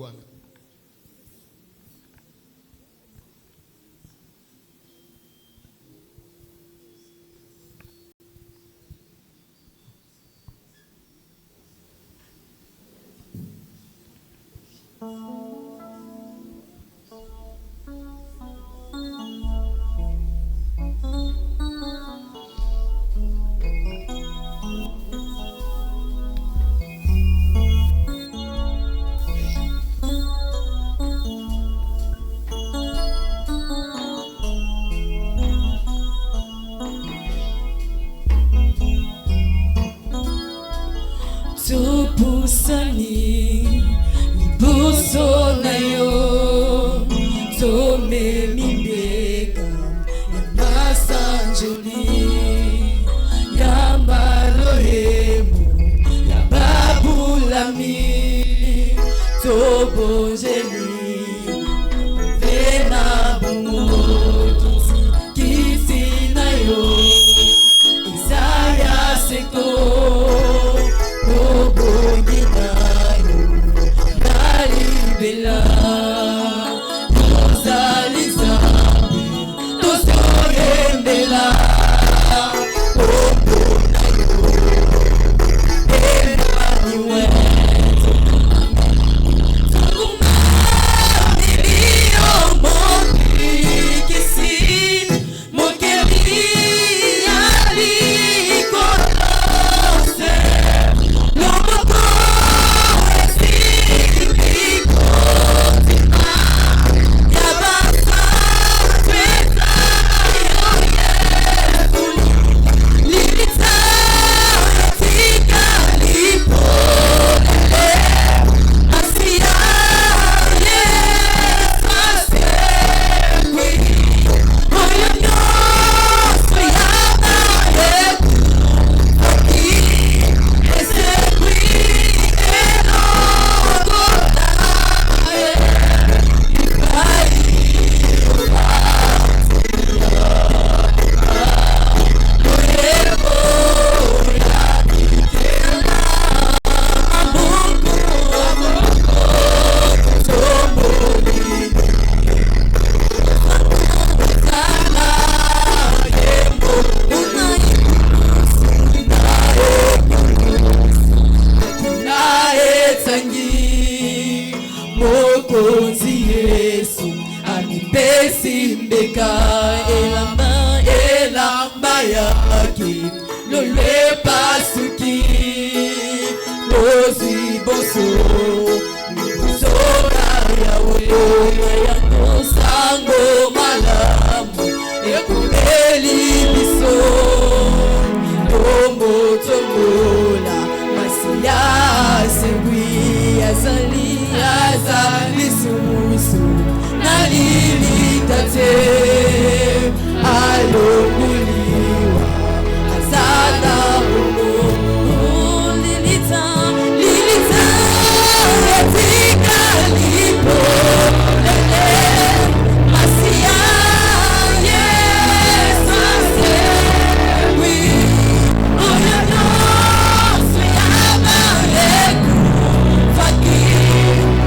Bwana. Tupusani liboso na yo tome mibeka ya masanjoli ya malohemu ya babulami tobonjeli vena bungo kisi na yo Isaya seko Bella, Rosalisa, Tosorendela, Obonayo, Emmanuel, Tokuma, Milio, Moki, Kisi, Mokeri, Ali, Kolose, Lomoko, Mokonzi Yesu anipesi mbeka elamba yake lole pasuki lozi boso sora yawe yano sango malamu ekubeli biso tombo tombola masia segui azali susu nalilitate alonguliwa azala lilita etika lipo lele masia Yesu asewi oyano suyama leku fakir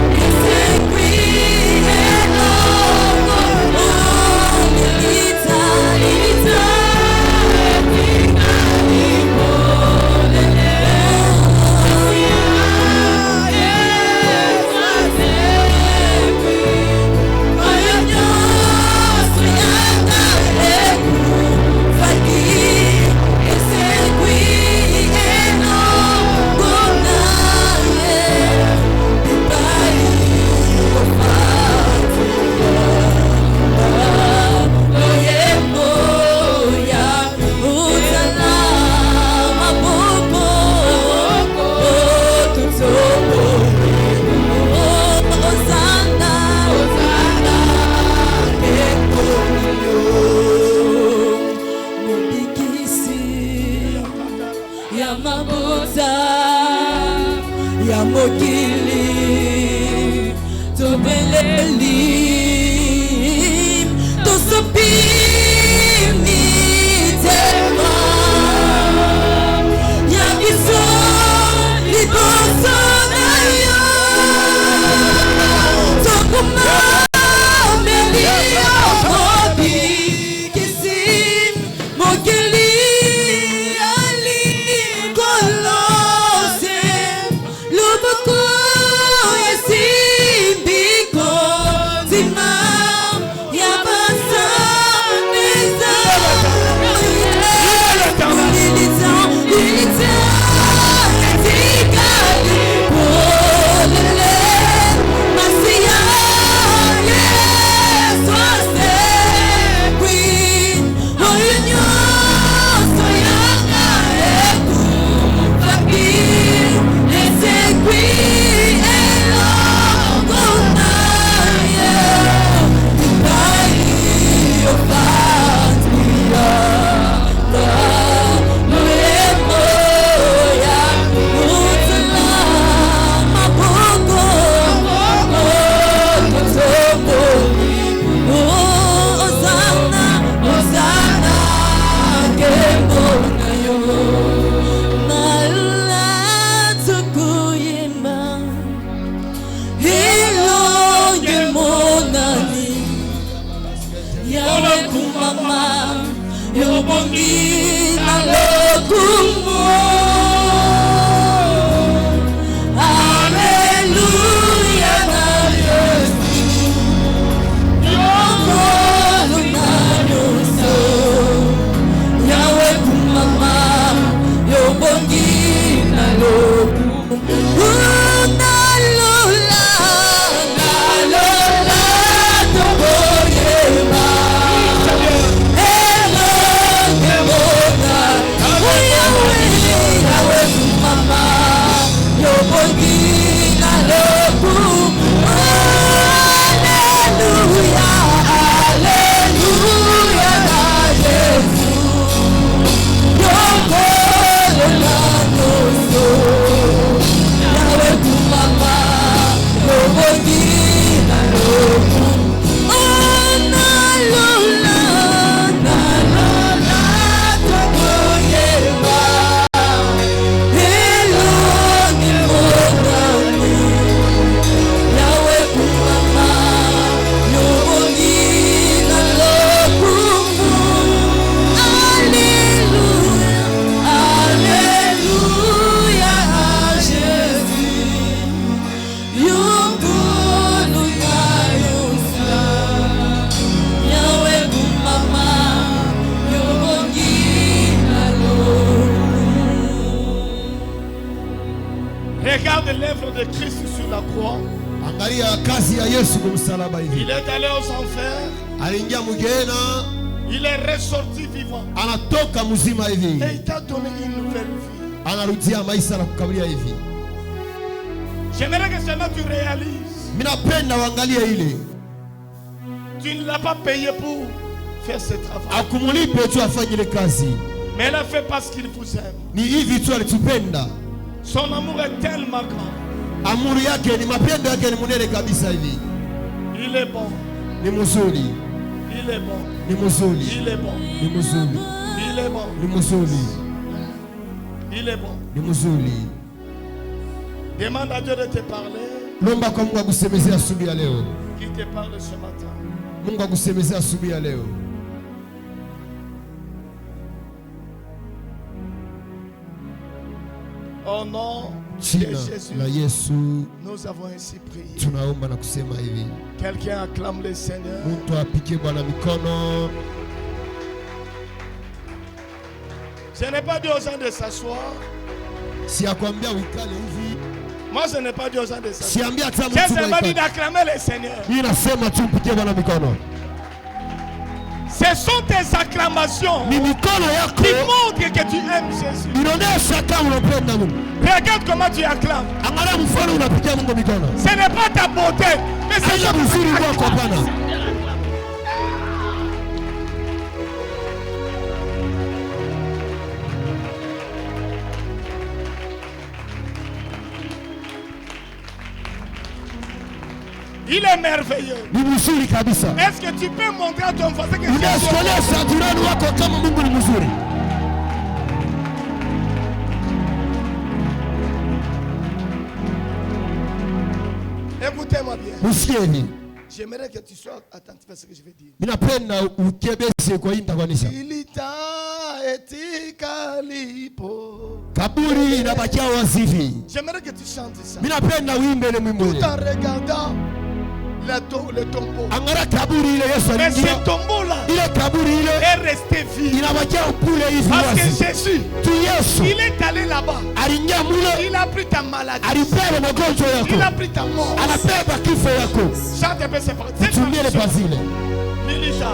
ya mokili tobeleli tosopimi tema ya biso liboso na yo Ilonge monani Yawe kumama Yobongi na lokumo Alleluia na Yesu Yokolo na yoso Yawe kumama Yobongi na lokumo Regarde l'œuvre de Christ sur la croix. Il est allé aux enfers. Il est ressorti vivant. Et il t'a donné une nouvelle vie. J'aimerais que seulement tu réalises. Tu ne l'as pas payé pour faire ce travail. Mais il a fait parce qu'il vous aime. Son amour est tellement grand. Il est bon. Il est bon. Il est bon. Il est bon. Il est bon. Demande à Dieu de te parler. Qui te parle ce matin. Au nom de Jésus, nous avons ainsi prié. Quelqu'un acclame le Seigneur. Je n'ai pas dit aux gens de s'asseoir. Moi, je n'ai pas dit aux gens de s'asseoir. Je n'ai pas dit d'acclamer le Seigneur. Ce sont tes acclamations qui montrent que tu aimes Jésus. Regarde comment tu acclames. Ce n'est pas ta beauté, mais c'est ta acclamation. Il est merveilleux. Est-ce que tu peux montrer à ton voisin que tu es Écoutez-moi bien. J'aimerais que tu sois attentif à ce que je vais dire. J'aimerais que tu chantes ça. Tout en regardant le tombeau. Mais ce tombeau-là est resté vide. Parce que Jésus, il est allé là-bas. Il a pris ta maladie. Il a pris ta mort. Chante un peu ces paroles. Lilita.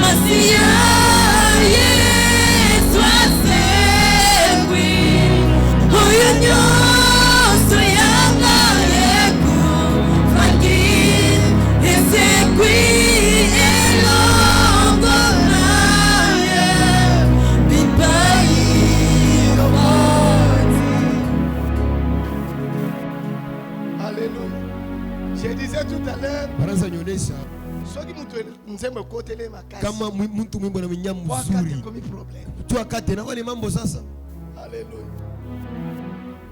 Masia, yes, inaonyesha kama mtu mwimbo na mnyama mzuri. Jua kate na wale mambo sasa. Alléluia.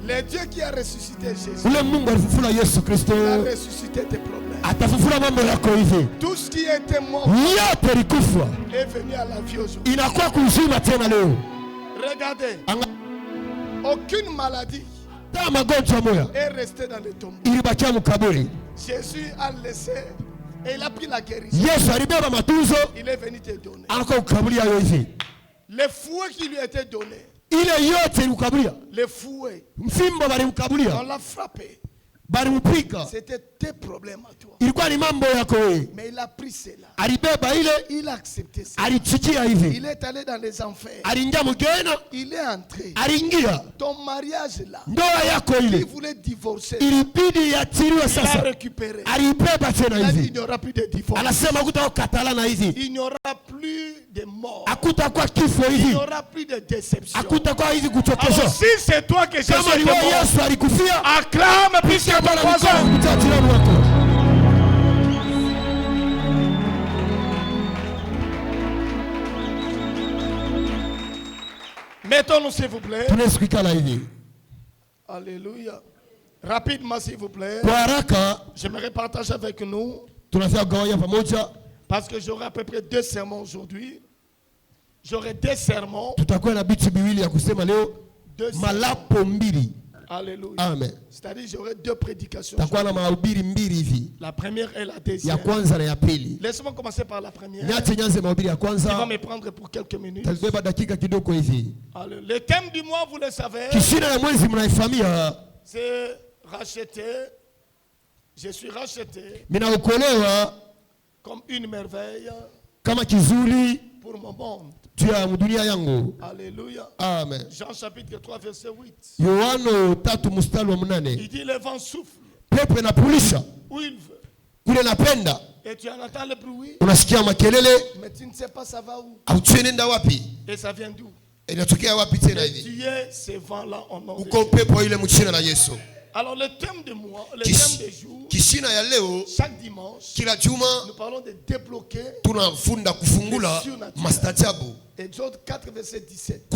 Le Dieu qui a ressuscité Jésus. Ule Mungu alifufula Yesu Kristo. Il a ressuscité tes problèmes. Atafufula mambo yako hivi. Tout ce qui était mort yote likufa est venu à la vie aujourd'hui. Inakuwa kuzima tena leo. Regardez. Aucune maladie est restée dans le tombeau. Jésus a laissé et il a pris la guérison. Il est venu te donner. Les fouets qui lui étaient donnés. Les fouets. On l'a frappé. C'était tes problèmes à toi. Mais il a pris cela. Il a accepté ça. Il est allé dans les enfers. Il est entré. Ton mariage là, il voulait divorcer. Il a récupéré. Il n'y aura plus de divorce. Il n'y aura plus de mort. Il n'y aura plus de déception. Alors si c'est toi que Jésus est mort, acclame puisque ton voisin. Mettons-nous s'il vous plaît. Alléluia. Rapidement s'il vous plaît. J'aimerais partager avec nous. Parce que j'aurai à peu près 2 sermons aujourd'hui. J'aurai 2 sermons. 2 sermons. Alléluia. Amen. C'est-à-dire j'aurai 2 prédications. La première et la deuxième. Laisse-moi commencer par la première. Il va me prendre pour quelques minutes. Le thème du mois, vous le savez, c'est racheté. Je suis racheté comme une merveille pour mon monde. Alléluia. Amen. Jean chapitre 3 verset 8. Il dit le vent souffle où il veut. Et tu en entends le bruit. Mais tu ne sais pas ça va où. Et ça vient d'où? Tu es ce vent là en nom de Jésus. Alors le thème de moi, le thème des jours, chaque dimanche, nous parlons de débloquer le surnaturel. Exode 4 verset 17.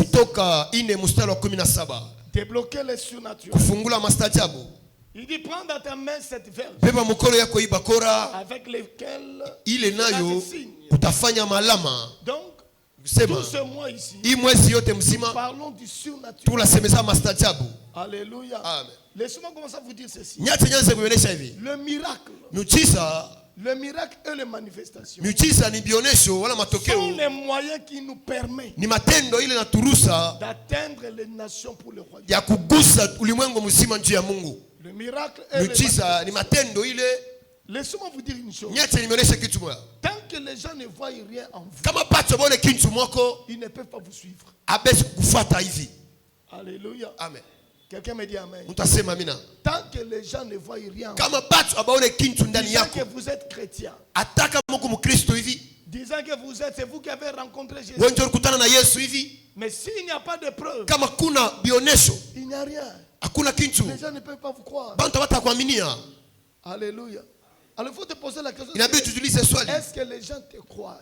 Débloquer le surnaturel. Il dit prends dans ta main cette verge avec lesquelles donc tout ce mois ici, parlons du surnaturel. Alléluia. Amen. Laissez-moi commencer à vous dire ceci. Le miracle. Le miracle et les manifestations sont les moyens qui nous permettent d'atteindre les nations pour le royaume. Le miracle et les manifestations. Laissez-moi vous dire une chose. Tant que les gens ne voient rien en vous, ils ne peuvent pas vous suivre. Alléluia. Amen. Quelqu'un me dit amen. Tant que les gens ne voient rien, disant que vous êtes chrétien, disant que c'est vous qui avez rencontré Jésus. Mais s'il n'y a pas de preuve, il n'y a rien. Les gens ne peuvent pas vous croire. Alléluia. Alors il faut te poser la question. Est-ce que les gens te croient?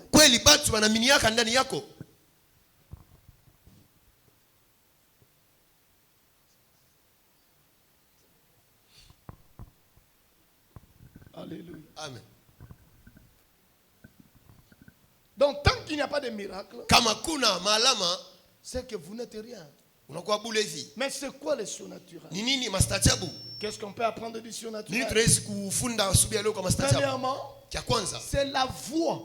Alléluia. Amen. Donc tant qu'il n'y a pas de miracle, c'est que vous n'êtes rien. Mais c'est quoi le surnaturel? Qu'est-ce qu'on peut apprendre du surnaturel? Premièrement, c'est la voie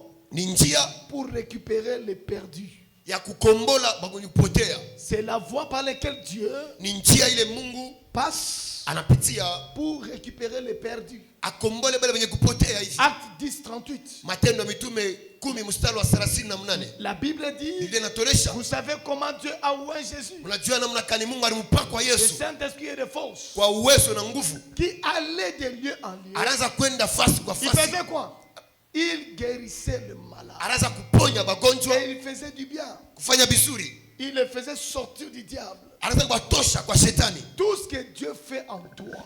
pour récupérer les perdus. C'est la voie par laquelle Dieu passe pour récupérer les perdus. Acte 10, 38. La Bible dit, vous savez comment Dieu a oint Jésus. Le Saint-Esprit est de force qui allait de lieu en lieu. Il faisait quoi? Il guérissait le malade. Et il faisait du bien. Il le faisait sortir du diable. Tout ce que Dieu fait en toi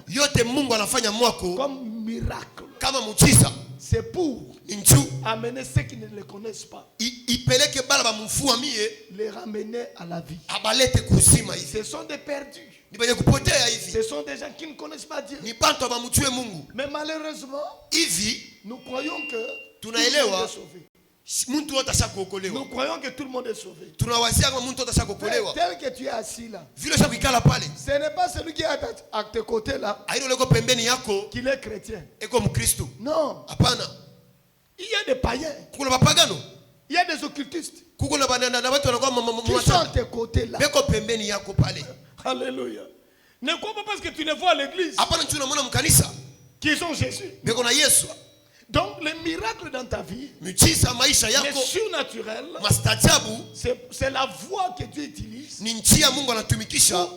comme miracle c'est pour amener ceux qui ne le connaissent pas, les ramener à la vie. Ce sont des perdus. Ce sont des gens qui ne connaissent pas Dieu. Mais malheureusement, nous croyons que tout le monde est sauvé. Nous croyons que tout le monde est sauvé. Tel que tu es assis là, ce n'est pas celui qui est à tes côtés là qu'il est chrétien. Non. Il y a des païens. Il y a des occultistes qui sont à tes côtés là. Alléluia. Ne crois pas parce que tu les vois à l'église qu'ils ont Jésus. Donc les miracles dans ta vie, les surnaturels, c'est la voie que Dieu utilise pour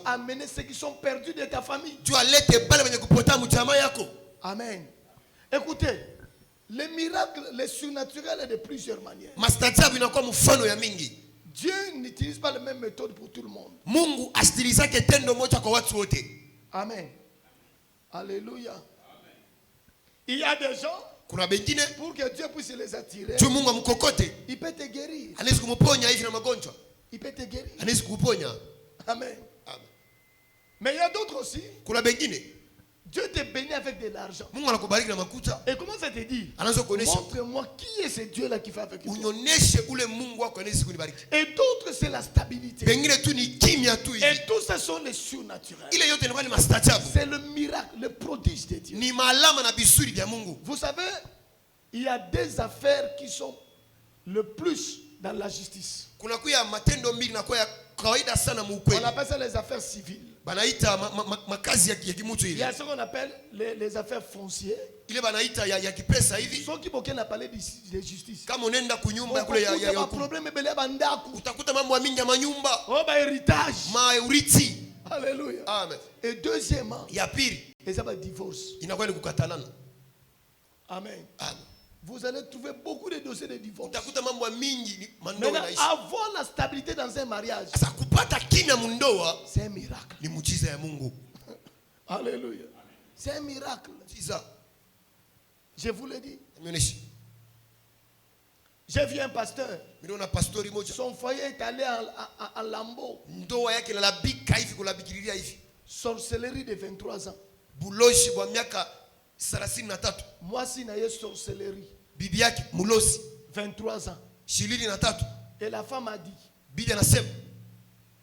amener ceux qui sont perdus de ta famille. Amen. Écoutez, les miracles, les surnaturels de plusieurs manières. Dieu n'utilise pas les mêmes méthodes pour tout le monde. Amen. Alléluia. Il y a des gens, pour que Dieu puisse les attirer, il peut te guérir. Il peut te guérir. Amen. Mais il y a d'autres aussi. Dieu te bénit avec de l'argent. Et comment ça te dit? Montre-moi qui est ce Dieu-là qui fait avec toi. Et d'autres, c'est la stabilité. Et tous, ce sont les surnaturels. C'est le miracle, le prodige de Dieu. Vous savez, il y a des affaires qui sont le plus dans la justice. On appelle ça les affaires civiles. Il y a ce qu'on appelle les affaires foncières. Ceux qui n'a parlé de justice. Héritage. Alléluia. Et deuxièmement, et ça va divorce. Amen. Vous allez trouver beaucoup de dossiers de divorce. Maintenant, avoir la stabilité dans un mariage, c'est un miracle. Alléluia. C'est un miracle. Je vous l'ai dit. J'ai vu un pasteur. Son foyer est allé en lambeau. Sorcellerie de 23 ans. Moi, si j'ai sorcellerie. 23 ans. Et la femme a dit,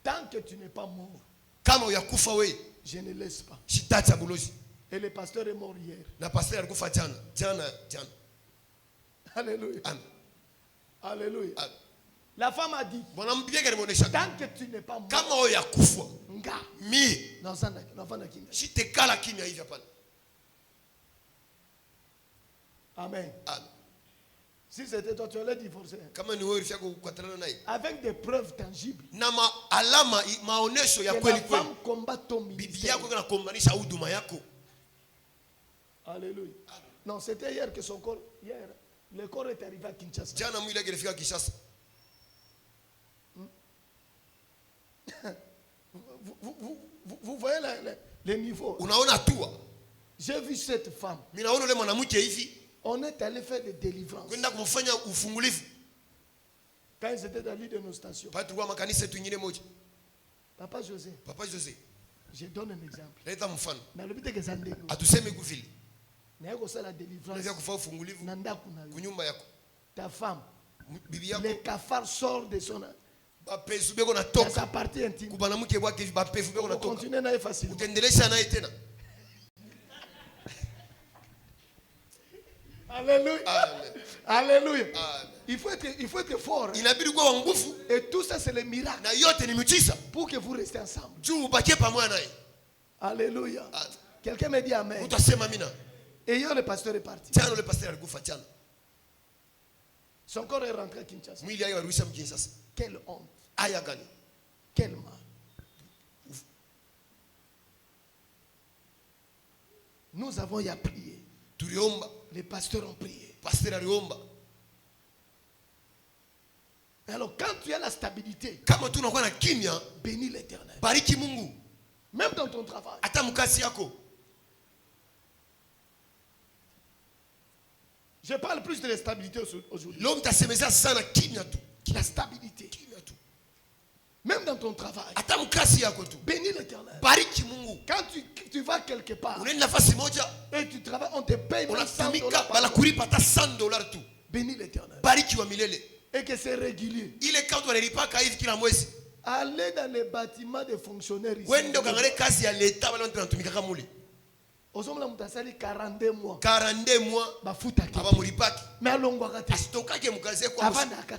tant que tu n'es pas mort, je ne laisse pas. Et le pasteur est mort hier. Alléluia. Alléluia. La femme a dit, tant que tu n'es pas mort, Amen. Si c'était toi, tu allais divorcer. Avec des preuves tangibles. Que la femme combat ton ministère. Alléluia. Non, c'était hier que son corps. Hier, le corps est arrivé à Kinshasa. Vous voyez les niveaux. J'ai vu cette femme. On est allé faire des délivrances. Quand ils étaient dans l'île de nos stations. Papa José. Je donne un exemple. Mais le but est que ça ne dégoûte. La délivrance. Ta femme. Le cafard sort de son. De sa partie intime. On continue à facile. Alléluia. Alléluia. Il faut être fort. Et tout ça, c'est le miracle. Pour que vous restez ensemble. Alléluia. Quelqu'un me dit amen. Et hier, le pasteur est parti. Son corps est rentré à Kinshasa. Quelle honte. Quel mal. Nous avons y à prier. Les pasteurs ont prié. Alors quand tu as la stabilité, bénis l'Éternel. Même dans ton travail. Je parle plus de la stabilité aujourd'hui. L'homme t'a semé ça sana kimya tu. La stabilité. Même dans ton travail. Bénis l'Éternel. Bariki Mungu. Quand tu vas quelque part. Et tu travailles, on te paye même $100. tout. Bénis l'Éternel. Bariki wa milele. Et que c'est régulier. Il est quand on ne pas hivi kila mwezi. Allez dans les bâtiments des fonctionnaires ici. Wendo kangale kazi ya leta wale wanatumika kama muli. Ozomla mutasali 42 mois. 42 mois. Bafuta ki. Aba mulipaki. Mais alongwa kati. Asitokake mukaze kwa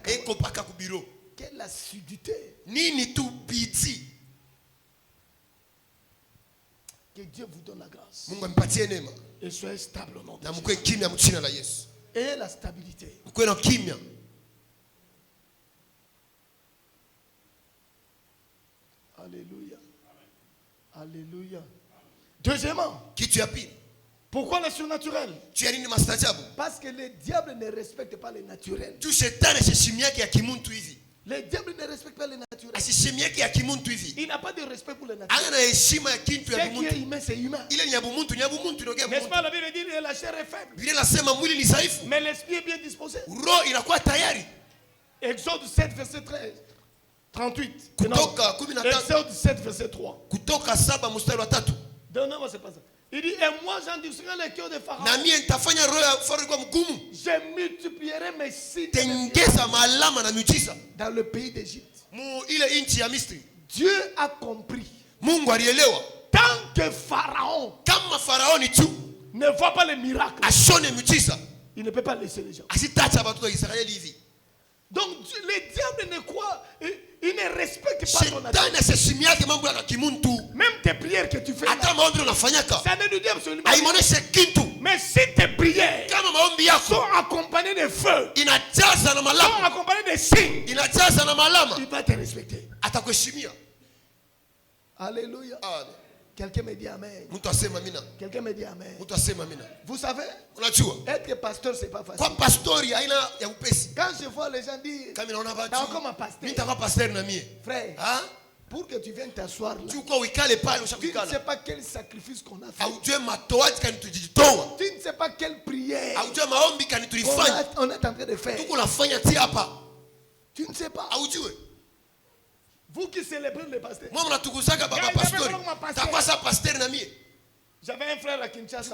eko paka ku bureau. Quelle assiduité. Nini tu biti. Que Dieu vous donne la grâce. Mungu mpatie neema. Et soyez stable au nom de Jésus. Na mkwe kimya mchina la Yesu. Et la stabilité. Mkwe na kimya. Alléluia. Alléluia. Deuxièmement, qui tu as pire? Pourquoi le surnaturel? Parce que les diables ne respectent pas les naturels. Les diables ne respectent pas les naturels. Il n'a pas de respect pour les naturels. Ce qui est humain, c'est humain. N'est-ce pas, la Bible dit que la chair est faible. Mais l'esprit est bien disposé. Exode 7, verset 13. 38. Exode 7, verset 3. Donnez-moi ce passage. Il dit, et moi j'endurcirai le cœur de Pharaon. Je multiplierai mes signes dans le pays d'Égypte. Dieu a compris. Tant que Pharaon ne voit pas les miracles, il ne peut pas laisser les gens. Donc les diables ne croient, ils ne respectent pas ton attitude. Même tes prières que tu fais, ça ne nous dit absolument rien. Mais si tes prières sont accompagnées de feu, sont accompagnées de signes, il va te respecter. Alléluia. Quelqu'un me dit amen. Quelqu'un me dit amen. Vous savez, être pasteur, c'est pas facile. Quand je vois les gens dire, comme un pasteur, frère, pour que tu viennes t'asseoir là, tu ne sais pas quel sacrifice qu'on a fait. Tu ne sais pas quelle prière on est en train de faire. Tu ne sais pas. Vous qui célébrez les pasteurs. J'avais un frère à Kinshasa.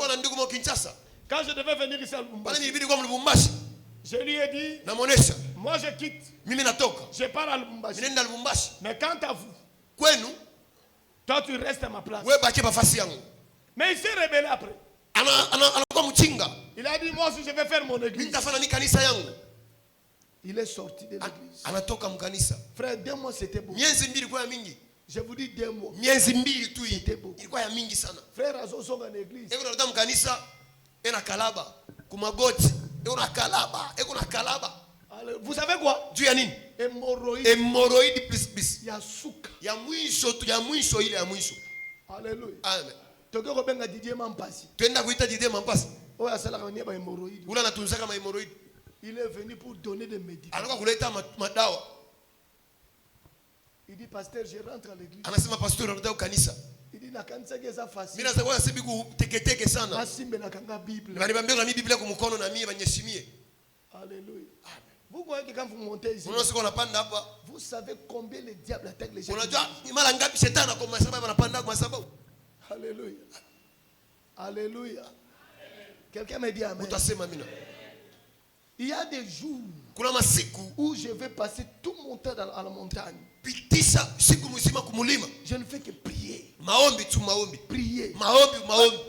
Quand je devais venir ici à Lubumbashi, je lui ai dit, moi je quitte. Je pars à Lubumbashi. Mais quant à vous, toi tu restes à ma place. Mais il s'est rebellé après. Il a dit, moi aussi je vais faire mon église. Il est sorti de l'église. Frère, 2 mois c'était beau. Je vous dis 2 mois. C'était beau. Frère, Azosonga en église. Vous savez quoi? Hémorroïde plus. Yasuka. Alléluia. Amen. Tokobenga Didier Mampasi. Oya sala kanya ba hémorroïde. Il est venu pour donner des médicaments. Il dit, pasteur, je rentre à l'église. Il dit, la kanisa qui est facile. Asimbe na kanga Bible. Alléluia. Vous voyez que quand vous montez ici, vous savez combien les diables attaquent les gens. Alléluia. Alléluia. Quelqu'un me dit amen. Il y a des jours où je vais passer tout mon temps à la montagne. Je ne fais que prier. Prier.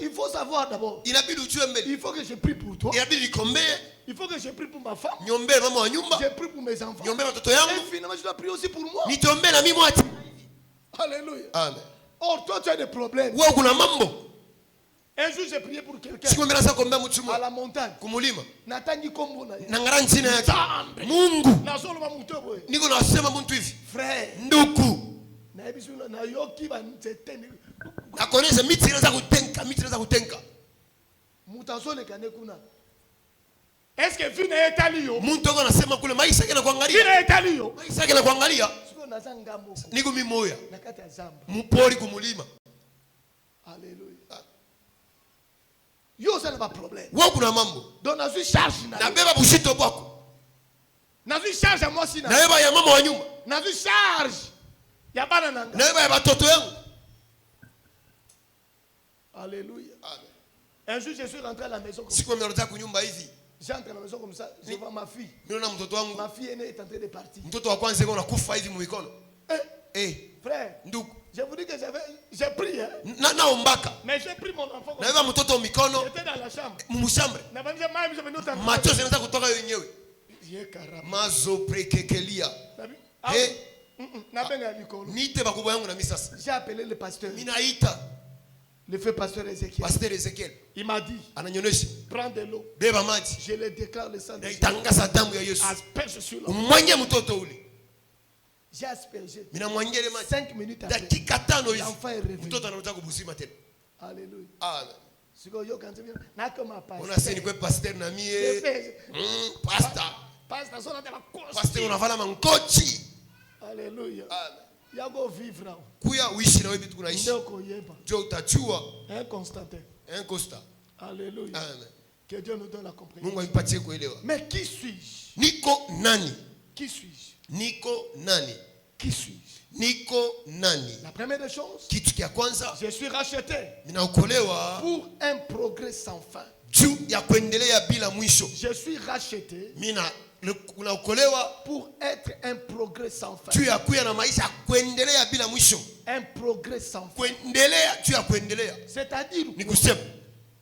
Il faut savoir d'abord. Il faut que je prie pour toi. Il faut que je prie pour ma femme. Je prie pour mes enfants. Et finalement, je dois prier aussi pour moi. Alléluia. Amen. Or, toi, tu as des problèmes. Un jour, j'ai prié pour quelqu'un à la montagne. Natangi kombo na Mungu. Frère. Nduku. Est-ce que vina etali yo? Muntu anasema kule maisha yake kuangalia. Vina etali yo. Maisha yake kuangalia. Niko mimi moya. Mpori kumulima. Alléluia. Yo ça pas problème. Wo kuna mambo. Donc na suis charge na. Na beba bushito bwako. Na suis charge à moi si na. Na beba ya mama wa nyuma. Na suis charge. Ya bana nanga. Na beba ya batoto yangu. Alléluia. Amen. Un jour je suis rentré à la maison comme ça. Siku mmerudi kunyumba hivi. J'entre à la maison comme ça, je vois ma fille. Mimi na mtoto wangu. Ma fille est en train de partir. Mtoto wa kwanza yuko nakufa hivi mumikono. Frère, ndugu, je vous dis que j'ai pris hein. Naombaka. Mais j'ai pris mon enfant. Na beba mtoto mikono. J'étais dans la chambre. Mumshambre. Na banja mami je machozi yanaanza kutoka yenyewe. Ye karama. Mazo prekekelia. Na benga likolo. Niite bakubwa yangu na mimi sasa. J'ai appelé le pasteur. Ninaita le feu pasteur Ezekiel. Pasteur Ezekiel. Il m'a dit, ananyonyesha, prends de l'eau. Beba maji. Je le déclare le sang de Jésus. Naitangaza damu ya Yesu. Asperge sur l'eau. Umwanye mtoto ule. J'ai aspergé. Mina mwangele maji. 5 minutes après. Dakika 5 hivi. L'enfant est revenu. Mtoto anaanza kubuzima tena. Alléluia. Amen. Siko yo kanze bien. Na kama pasteur. Ona sisi ni kwa pasteur na mie. Pastor. Pastor sona de la coche. Pasteur unavala mankochi. Alléluia. Amen. Yago vivre. Kuya uishi na wewe vitu kunaishi. Ndio koyeba. Jo utajua. Un constaté. Un constat. Alléluia. Amen. Que Dieu nous donne la compréhension. Mungu anipatie kuelewa. Mais qui suis-je? Niko nani? Qui suis-je? Niko nani? Qui suis-je? Niko nani? La première des choses, kitu kia kwanza, je suis racheté ninaokolewa pour un progrès sans fin. juu ya kuendelea bila mwisho. Je suis racheté unaokolewa pour être un progrès sans fin. juu ya kuya na maisha kuendelea bila mwisho. Un progrès sans fin. Kuendelea juu ya kuendelea. C'est-à-dire, ni kusema,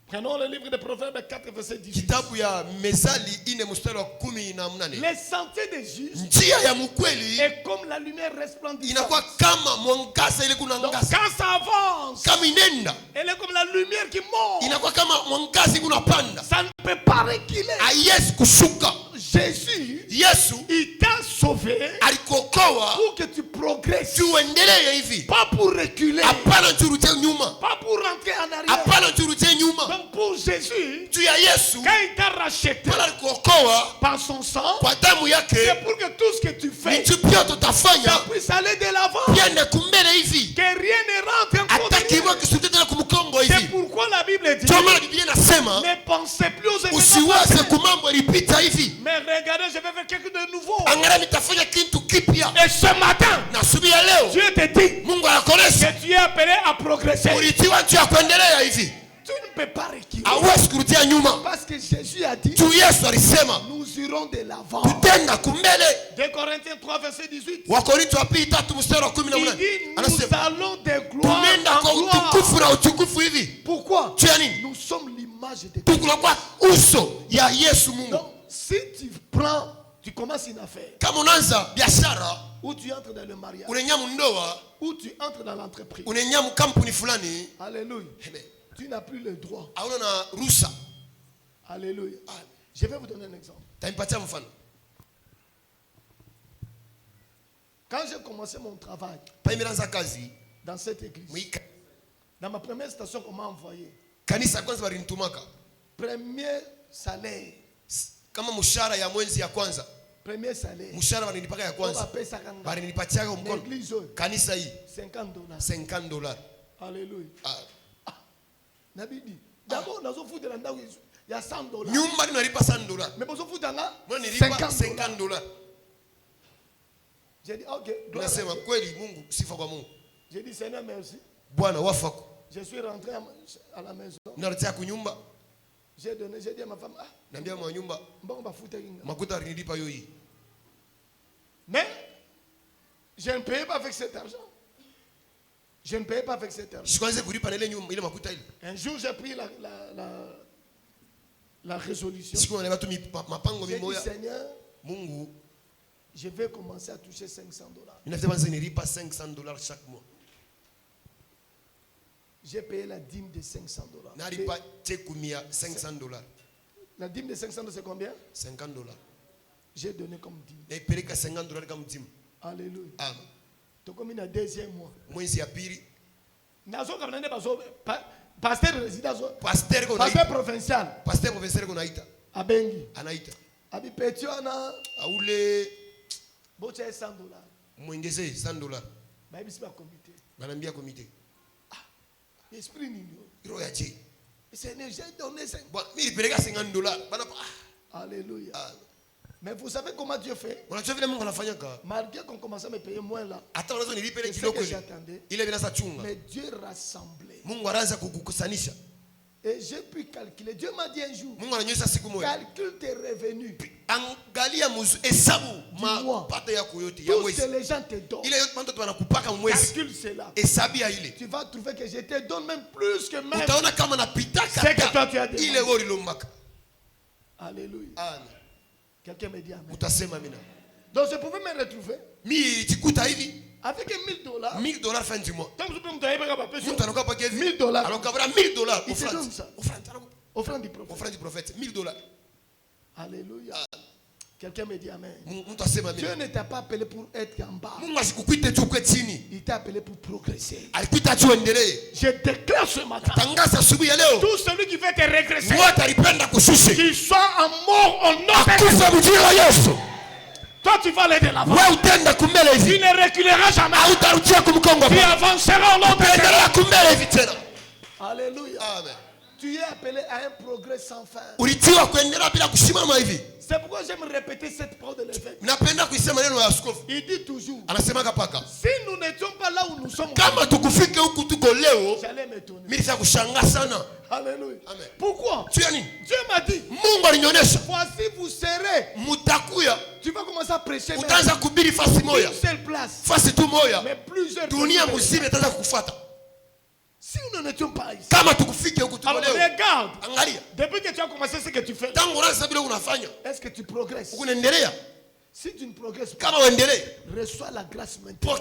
prenons le livre de Proverbes 4 verset 18. Kitabu ya Mezali 4 mstari wa 18. Les sentiers des justes, njia ya mkweli est comme la lumière resplendissante. inakuwa kama mwangaza ile kuna Donc, ngaza. quand ça avance, Kama inenda, elle est comme la lumière qui monte. inakuwa kama mwangaza kuna panda. Ça ne peut pas reculer. Haiwezi kushuka. Jésus, Yesu, il t'a sauvé alikokoa pour que tu progresses. tuendelee hivi. Pas pour reculer. Hapana turudie nyuma. Pas pour rentrer en arrière. Hapana turudie nyuma. Donc pour Jésus, juu ya Yesu, quand il t'a racheté pala alikokoa par son sang, kwa damu yake, c'est pour que tout ce que tu fais, vitu vyote ça utafanya puisse aller de l'avant. viende kumbele hivi. Que rien ne rentre en Hata kiwa kisubiri tena kumkongo C'est hivi. pourquoi la Bible dit, Ndio maana Biblia inasema ne pensez plus aux événements usiwaze passés. kumambo ilipita hivi. Mais regardez, je vais faire quelque chose de nouveau. Angalia nitafanya kitu kipya. Et ce matin, Na asubuhi ya leo Dieu te dit Mungu anakuonesha que tu es appelé à progresser. ulitiwa juu ya kuendelea hivi. Tu ne peux pas reculer. Hauwezi kurudia nyuma. Parce que Jésus a dit, Tu Yesu alisema nous irons de l'avant. tutenda kumbele. 2 Corinthiens 3 verset 18. Wakorintho wa pili 3 mstari wa Il 18. dit, nous Anasema allons de gloire tunaenda en kwa gloire. utukufu na utukufu hivi. Pourquoi? Juu ya nini? Nous sommes l'image de Dieu. Tunakuwa uso ya Yesu Mungu. Donc, si tu prends, tu commences une affaire, Kama unaanza biashara, ou tu entres dans le mariage, unaingia ndoa, ou tu entres dans l'entreprise, unaingia kampuni fulani, alléluia, amen, tu n'as plus le droit. hauna na ruhusa. Alléluia. Je vais vous donner un exemple. Tanipatia mfano. Quand j'ai commencé mon travail Pale nimeanza kazi, dans cette église, dans ma première station qu'on m'a envoyé, kanisa kwanza walinitumaka premier salaire, kama mshahara ya mwezi ya kwanza, premier salaire, mshahara walinipaka ya kwanza, walinipatia kwa mkono. Kanisa hii $50. $50. Alléluia. Nabidi. D'abord, nazo futa na ndao ya $100. Nyumba ninalipa $100. Mais bozo futa nga Moi nilipa $50. J'ai dit OK. Nasema kweli Mungu, sifa kwa Mungu. J'ai dit Seigneur merci. Bwana wafako. Je suis rentré à la maison. Ninarudia kunyumba. J'ai dit à ma femme, Naambia mwa nyumba, mbona bafuta kinga? makuta alinilipa hiyo hii. Mais je ne payais pas avec cet argent. Je ne payais pas avec cet argent. Sikwanze kulipa na ile nyumba ile makuta ile. Un jour j'ai pris la résolution. Siku na watu mapango J'ai dit mimoya. Seigneur, Mungu, je vais commencer à toucher $500. ninasema nilipa $500 chaque mois. J'ai payé la dîme de $500. Nalipa chekumia $500. La dîme de $500 c'est combien? $50. J'ai donné comme dîme. Naipeleka $50 kama dîme. Alléluia. Amen. Tu comme le deuxième mois. Mwezi ya pili. Nazo kamnane bazo pasteur résident Pasteur ko pasteur provincial. Pasteur provincial ko naita. Abengi. Anaita. Abi petiona Aule bocha $100. muongezee $100. Ba bisi ba comité. Banambia komite. Esprit nini? Roho ya je. Seigneur, j'ai donné 5. $50. Alléluia. Mais vous savez comment Dieu fait? Malgré qu'on commence à me payer moins là, c'est ce que j'attendais. Mais Dieu rassemblait. Et j'ai pu calculer. Dieu m'a dit un jour, calcule tes revenus. Dis-moi, tout ce que les gens te donnent, calcule cela. Tu vas trouver que je te donne même plus que même ce que toi tu as demandé. Alléluia. Quelqu'un me dit amen. Donc je pouvais me retrouver avec $1000. fin du mois. $1000. Il te donne ça. Offrande du prophète. $1000. Alléluia. Quelqu'un me dit amen. Dieu ne t'a pas appelé pour être en bas. Il t'a appelé pour progresser. Je déclare ce matin, tout celui qui veut te régresser, qu'il soit en mort au nom de Jésus. Toi tu vas aller de l'avant. Tu ne reculeras jamais. Tu avanceras au nom de Jésus. Alléluia. Amen. Tu es appelé à un progrès sans fin. C'est pourquoi j'aime répéter cette parole de l'évêque. Il dit toujours, si nous n'étions pas là où nous sommes, j'allais m'étonner. Alléluia. Amen. Pourquoi? Dieu m'a dit, voici vous serez. Tu vas commencer à prêcher une seule place. Mais plusieurs places. Si nous n'étions pas ici, alors regarde, depuis que tu as commencé ce que tu fais, est-ce que tu progresses? Si tu ne progresses pas, reçois la grâce maintenant.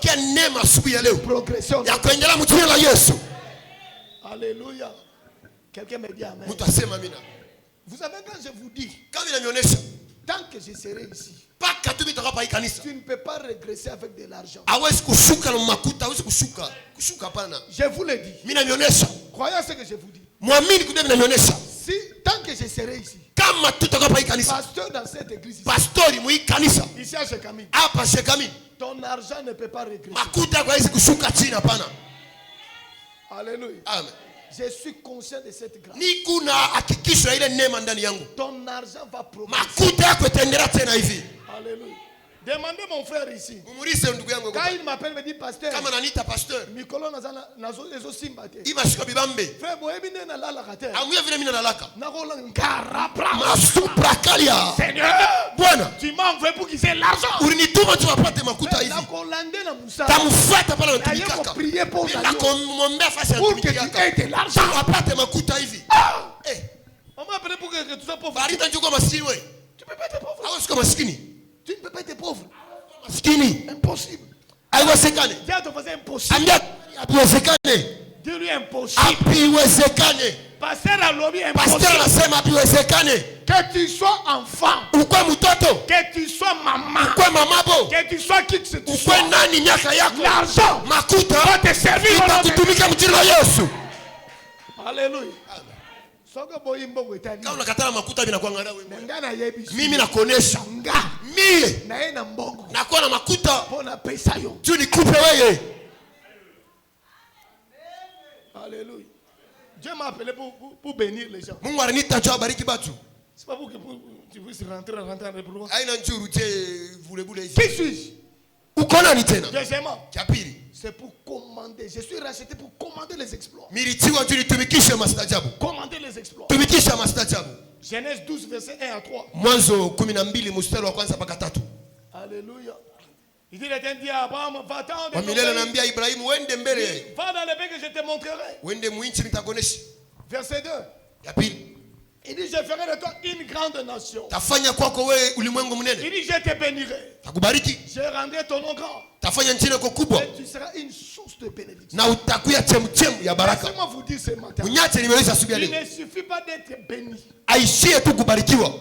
Progression. Alléluia. Quelqu'un me dit amen. Vous savez, quand je vous dis, tant que je serai ici, tu ne peux pas régresser avec de l'argent. Je vous le dis. Croyez ce que je vous dis. Si, tant que je serai ici, pasteur dans cette église, ici à Shekami, ton argent ne peut pas régresser. Alléluia. Amen. Je suis conscient de cette grâce. Ton argent va progresser. Alléluia. Demandez mon frère ici. Quand il m'appelle, il me dit pasteur. Mikolo nazo ezo simbate. Frère boyebi na la kate. Nakola nkarabra. Seigneur, tu m'as envoyé pour qu'il ait l'argent. Nakolande na musa. Naye prier pour que tu aies de l'argent. On m'a appelé pour que tu sois pauvre. Tu peux pas être pauvre. Tu ne peux pas être pauvre. Impossible. Dis à ton voisin impossible. Dis-lui impossible. Pasteur a lobby impossible. Que tu sois enfant. Que tu sois maman. Que tu sois qui que tu sois. L'argent va te servir. Alléluia. Mimi nakuonesha nakuwa na makuta tu nikupe wewe. Alléluia. Dieu m'a appelé pour bénir les gens. Mungu alinita tu abariki batu. C'est pas pour que tu puisses rentrer en reproche. Aina njuru tie vule Qui suis-je? Uko nani tena? Deuxièmement, Chapili. C'est pour commander. Je suis racheté pour commander les exploits. Commander les exploits. Genèse 12, verset 1 à 3. Alléluia. Il dit, l'Éternel dit à Abraham, va-t'en de ton pays. Va dans le pays que je te montrerai. Verset 2. Il dit, je ferai de toi une grande nation. Il dit, je te bénirai. Je rendrai ton nom grand. Et tu seras une source de bénédiction. Laissez-moi vous dire ce matin. Il ne suffit pas d'être béni.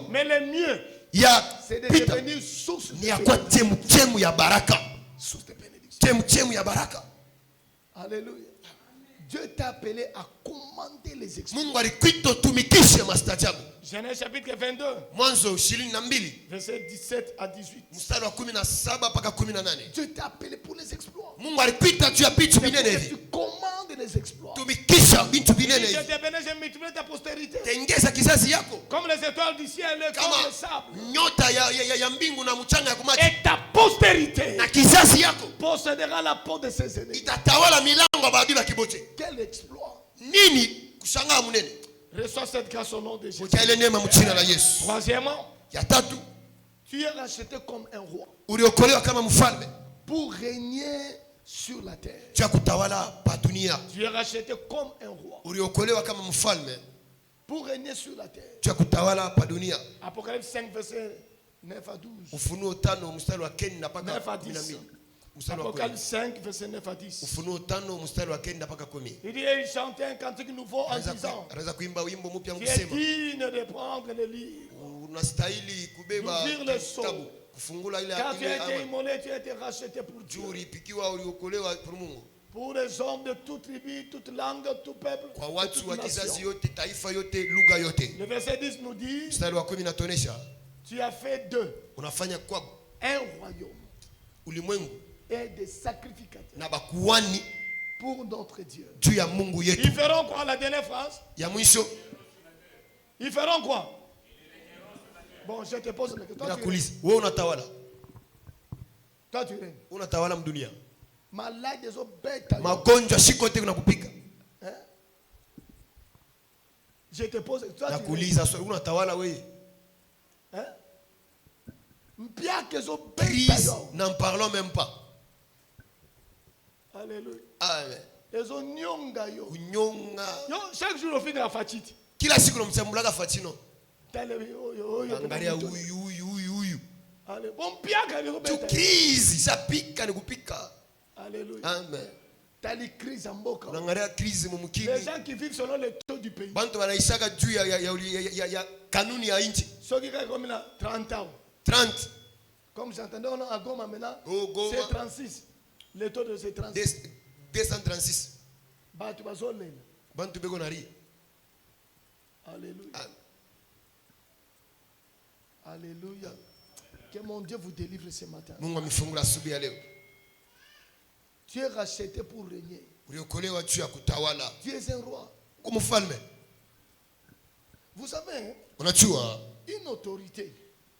Mais le mieux, c'est de devenir source de bénédiction. Alléluia. Dieu t'a appelé à commander les exploits. Genèse chapitre 22. Verset 17 à 18. Dieu t'a appelé pour les exploits. Que tu commandes de les exploits. tumikisha bintu binene Je te bénis, je multiplie ta postérité. tengeza kizazi yako Comme les étoiles du ciel, comme le sable. nyota ya mbingu na mchanga ya kumaji. Et ta postérité Na kizazi yako possédera la porte de ses ennemis. itatawala milango ya maadui na kiboche. Quel exploit! Nini kushangaa munene? Reçois cette grâce au nom de Jésus. Ukiale neema mchina la Yesu. Troisièmement, Ya tatu, tu es racheté comme un roi uliokolewa kama mfalme pour régner sur la terre. cha kutawala pa dunia. Tu es racheté comme un roi Uliokolewa kama mfalme pour régner sur la terre. cha kutawala pa dunia. Apocalypse 5, verset 9 à 12. Ufunuo 5 mstari wa 9 mpaka 9 à 10. 12. Mstari wa 10. Apocalypse 5, verset 9 à 10. Ufunuo 5 mstari wa 9 mpaka 10. Il dit, et il chantait un cantique nouveau en disant, Anaweza kuimba wimbo mpya tu es mkisema digne de prendre le livre. unastahili kubeba D'ouvrir le sceau. kitabu kufungula ile Quand tu as été ile immolé, tu as été racheté pour Dieu. juu ulipikiwa uliokolewa kwa Mungu. Pour les hommes de toute tribu, toute langue, tout peuple, Kwa de watu toute wa kizazi nation. yote, taifa yote, lugha yote. Le verset 10 nous dit, Mstari wa 10 inatuonesha tu as fait d'eux unafanya kwa un royaume ulimwengu et des sacrificateurs na bakuani pour notre Dieu. juu ya Mungu yetu. Ils feront quoi la dernière phrase? Ya mwisho Ils feront quoi? Bon, je te pose la question. nakuuliza, wewe unatawala? Toi, tu règnes. Unatawala mdunia. Malade des autres bêtes. Magonjwa shiko yote kunakupika. Hein? Je te pose. Toi, tu règnes. Nakuuliza, so unatawala wewe? Hein? Mpia que zo bêtes. Crise, n'en parlons même pas. Alléluia. Amen. Les autres nyonga yo. Kunyonga. Yo, chaque jour au fin de la fatite. Kila siku unamchambulaga Fatino. Angalia Allez, huyu. bon mpia que zo Tu bêtes. crise, sapika ni kupika. Alléluia. Amen. T'as les crises en boca. Unaangalia crise Les mumukini. gens qui vivent selon les taux du pays. Bantu wanaishaka juu ya kanuni ya nchi. Ceux qui ont comme 30 ans. 30. Comme j'entendais, on a à Goma maintenant. Oh, Goma. C'est 36. Le taux de ces 36. 236. Batu bazolena. Bantu beko nari. Alléluia. Alléluia. Que mon Dieu vous délivre ce matin. Mungu amefungula asubuhi ya leo. Tu es racheté pour régner. Uliokolewa juu ya kutawala. Tu es un roi. Kwa mfalme. Vous savez, hein, Unajua une autorité.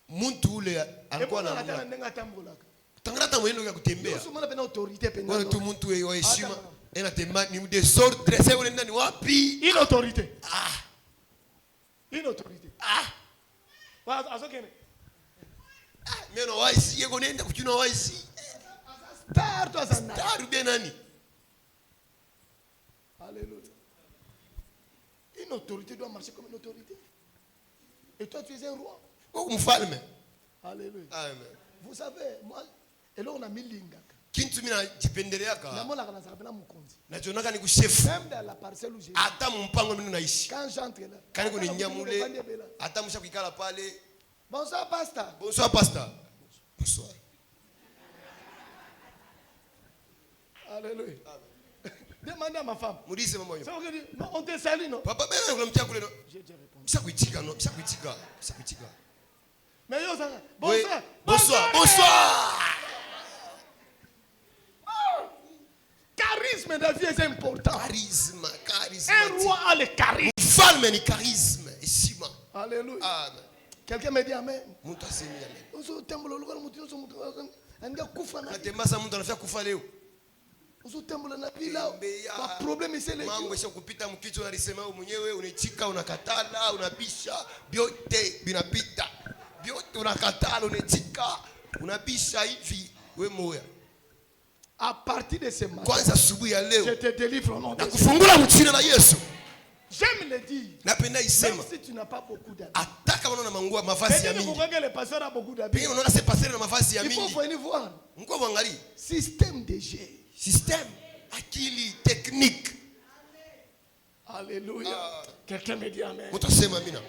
mtu ule Et alikuwa pourquoi na on tambolaka? tangrata mwendo ya kutembea. Nous sommes une autorité Wale tu pénale. mtu wa heshima anatembea ni desordre. Sasa ule ndani wapi? Une autorité. Ah. Une autorité. Ah. Voilà, à ce qu'il Meno waisi yego nenda kuchuna waisi. Star, toi, ça n'a. Taru bien nani? Alléluia. Une autorité doit marcher comme une autorité. Et toi, tu es un roi. Kwa mfalme. Alléluia. Amen. Vous savez, moi, et là on a mis l'ingaka. Kintu mina jipendeleaka. Najonaka ni kushefu. Même dans la parcelle où j'ai. Hata mpango mimi naishi. Quand j'entre là. Kani kuninyamule. Hata msha kuikala pale. Bonsoir, pasteur. Bonsoir pasteur. Bonsoir. Alléluia. Demandez à ma femme. Mudize mama Ça veut dire, non, on te salue, non? Papa bena kulamtia kule no. J'ai déjà répondu. Mshakuitika no, mshakuitika. Mais yo, ça. Oui. Bonsoir. Bonsoir. Charisme de la vie est important. Charisme. Un roi a le charisme. Mfalme ni charisme. Heshima. Alléluia. Amen. Quelqu'un me dit amen. Mtu asemi amen. Uso tembo lokala mutino so mutu anga kufa na. Natembasa mtu anafia kufa leo. Uso tembo na bila. Kwa problème c'est le. Mambo isha kupita mkicho alisema wewe mwenyewe unaichika unakatala unabisha vyote vinapita. Vyote unakatala unaichika unabisha hivi wewe moya. À partir de ce matin. Kwanza asubuhi ya leo. Je te délivre au nom de Na kufungula mchina na Yesu. J'aime le dire. Napenda isema. Même si tu n'as pas beaucoup d'habits. Ataka unaona mangua mavazi ya mingi. Le pasteur a beaucoup d'habits. Pia unaona se passer na mavazi ya mingi. Il mingi. faut venir voir. Mko mwangalie. Système de jeu. Système. Akili technique. Alléluia. Quelqu'un me dit amen. Utasema amina.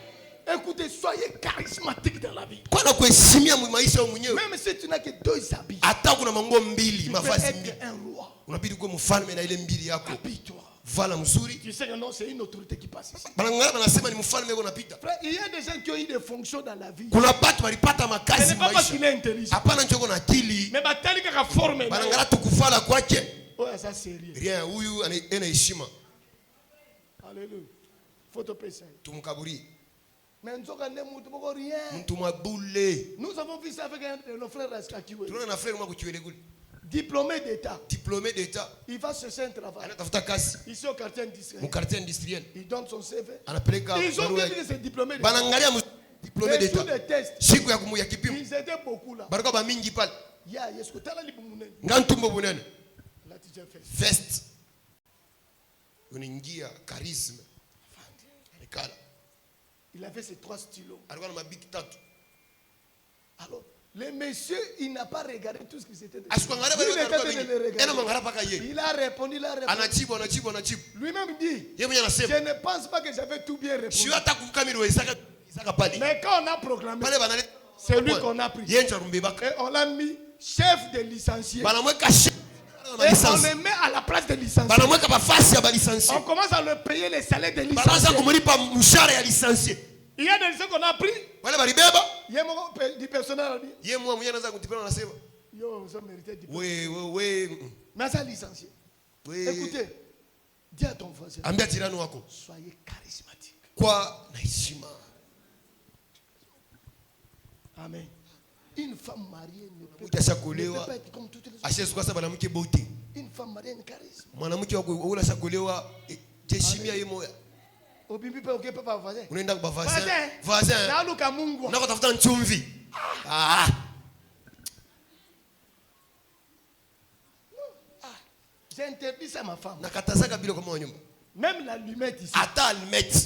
Écoutez, soyez charismatique dans la vie. Kwa na kuheshimia maisha mwenyewe. Même si tu n'as que 2 habits. Hata kuna manguo mbili, mavazi mbili. Un roi. Unabidi kuwa mfalme na ile mbili yako. Habille-toi. Vala mzuri. Tu sais que non, c'est une autorité qui passe ici. Banangala banasema ni mfalme yuko napita. Frère, il y a des gens qui ont eu des fonctions dans la vie. Kuna watu walipata Ce makazi n'est pas parce maisha. qu'il est intelligent. Hapana njoo na akili. Mais batali kaka forme. Banangala tukuvala kwake. Rien, huyu ana heshima. Alléluia. Faut te payer. Tumkaburi. Mais nous avons rien. Nous avons vu ça avec nos frères Askakiwe. Diplômé d'État. Diplômé d'État. Il va chercher un travail. Ici au quartier industriel. Au quartier industriel. Il donne son CV. Ils ont vu que c'est diplômé d'État. Diplômé d'État. Ils étaient beaucoup là. Veste. Uningia charisme. Il avait ses 3 stylos. Alors, le monsieur, il n'a pas regardé tout ce qui s'était dit. Il a répondu, Lui-même dit, je ne pense pas que j'avais tout bien répondu. Mais quand on a proclamé, c'est lui qu'on a pris. Et on l'a mis chef de licencié. Et on le met à la place de licencié. On commence à le payer les salaires de licencié. Il y a des gens qu'on a pris. Il y a du personnel. Mais ça licencié. Écoutez, dis à ton voisin, soyez charismatique. Amen. Une femme mariée ne peut pas être comme toutes les autres. Une femme mariée a un charisme. J'ai interdit ça à ma femme. Même l'allumette ici.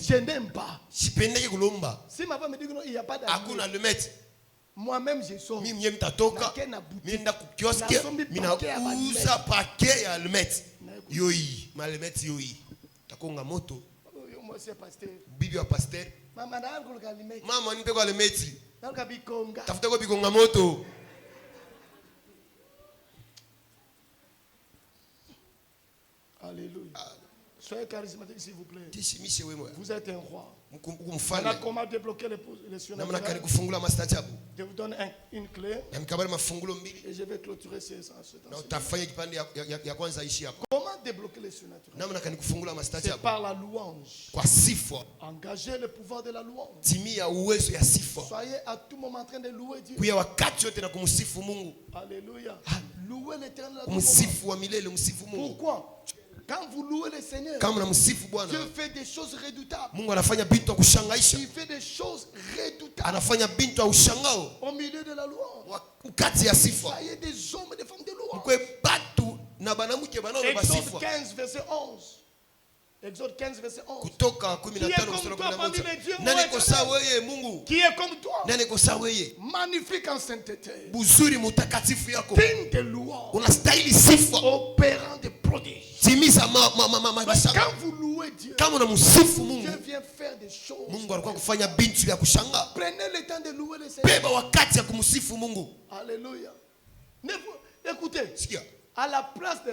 Je n'aime pas. Si ma femme me dit qu'il n'y a pas d'allumette, moi-même je sors. Moi c'est pasteur. Bibi wa pasteur. Mama na yangu l'allumette. Mama nipe kwa allumette. Nanga bikonga. Tafuta kwa bikonga moto. Alléluia. Soyez charismatique s'il vous plaît. Vous êtes un roi. Voilà comment débloquer les surnaturels. Je vous donne une clé. Et je vais clôturer ces enseignements. Comment débloquer les surnaturels? C'est par la louange. Engagez le pouvoir de la louange. Soyez à tout moment en train de louer Dieu. Alléluia. Louez l'Éternel. Pourquoi? Quand vous louez le Seigneur, Dieu fait des choses redoutables. Il fait des choses redoutables. Au milieu de la louange. Soyez des hommes et des femmes de louange. Exode 15, verset 11. Exode 15, verset 11. Qui est comme toi? Magnifique en sainteté. Digne de louange. Opérant des prodiges. Quand vous louez Dieu, Dieu vient faire des choses. Prenez le temps de louer le Seigneur. Alléluia. Écoutez. À la place de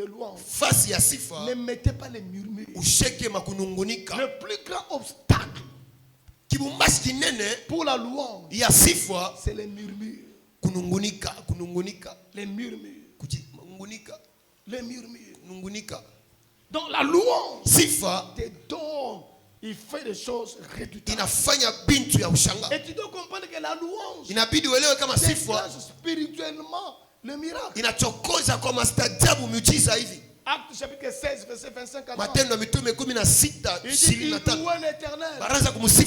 louange, ne mettez pas les murmures. Le plus grand obstacle pour la louange, c'est les murmures. Les murmures. Les murmures. Donc la louange, tes dons, il fait des choses redoutables. Et tu dois comprendre que la louange déclenche spirituellement le miracle. Acte chapitre 16, verset 25 à 30. Il dit qu'il louait l'Éternel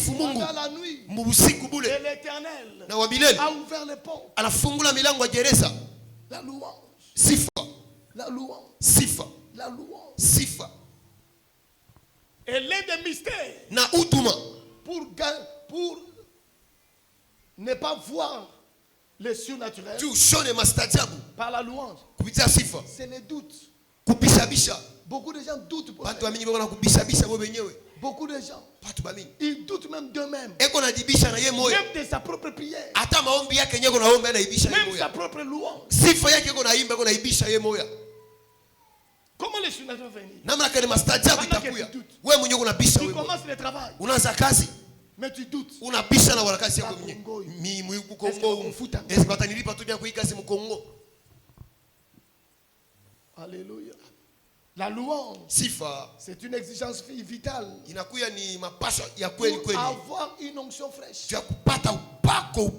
pendant la nuit. Et l'Éternel a ouvert les ponts. La louange. La louange. La louange. Et l'un des mystères pour ne pas voir le surnaturel par la louange, c'est le doute. Beaucoup de gens doutent. Beaucoup de gens, ils doutent même d'eux-mêmes. Même de sa propre prière. Même sa propre louange. Comment le surnaturel venir? Tu commences le travail. Mais tu doutes. Alléluia. La louange, sifa, c'est une exigence vitale. inakuya ni mapasho ya kweli Pour kweli. avoir une onction fraîche. Tu kupata upako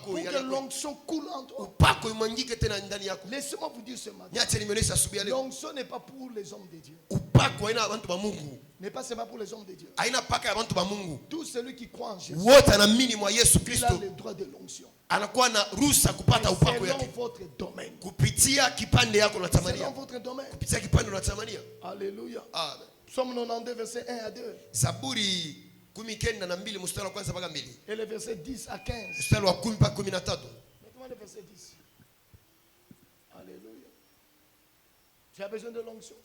Pour que l'onction coule en toi. upako imwangike tena ndani yako. Laissez-moi vous dire ce matin. Niache nimeonyesha asubuhi leo. L'onction n'est pas pour les hommes de Dieu. Upako haina abantu ba Mungu. N'est pas seulement pour les hommes de Dieu. Haina paka ya abantu ba Mungu. Tout celui qui croit en Jésus, Wote anaamini mwa Yesu il a Kristo. le droit de l'onction. Anakuwa na ruhusa kupata upako Selon yake. votre domaine. Kupitia kipande yako Selon unatamania. votre domaine. Kupitia kipande unatamania. Alléluia. Amen. Psaume 92, verset 1 à 2. Zaburi 12 mstari wa kwanza mpaka 2. Et le verset 10 à 15. Mstari wa 10 mpaka 13. Mettez-moi le verset 10. Alléluia. Tu as besoin de l'onction.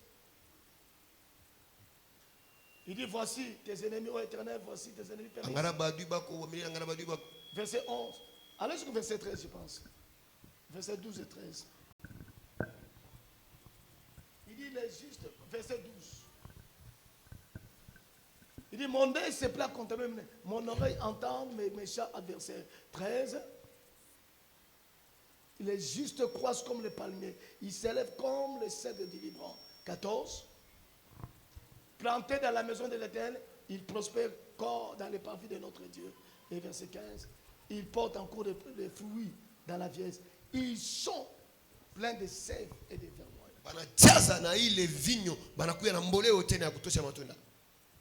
Il dit, voici tes ennemis, ô Éternel, voici tes ennemis permis. Verset 11. Allez jusqu'au verset 13, je pense. Verset 12 et 13. Il dit, les justes, verset 12. Il dit, mon œil se plaît contre moi, mon oreille entend mes méchants adversaires. 13. Les justes croissent comme les palmiers. Ils s'élèvent comme les cèdres du Liban. 14. Plantés dans la maison de l'Éternel, ils prospèrent comme dans les parvis de notre Dieu. Et verset 15. Ils portent encore des fruits dans la vieillesse. Ils sont pleins de sève et de vermeil.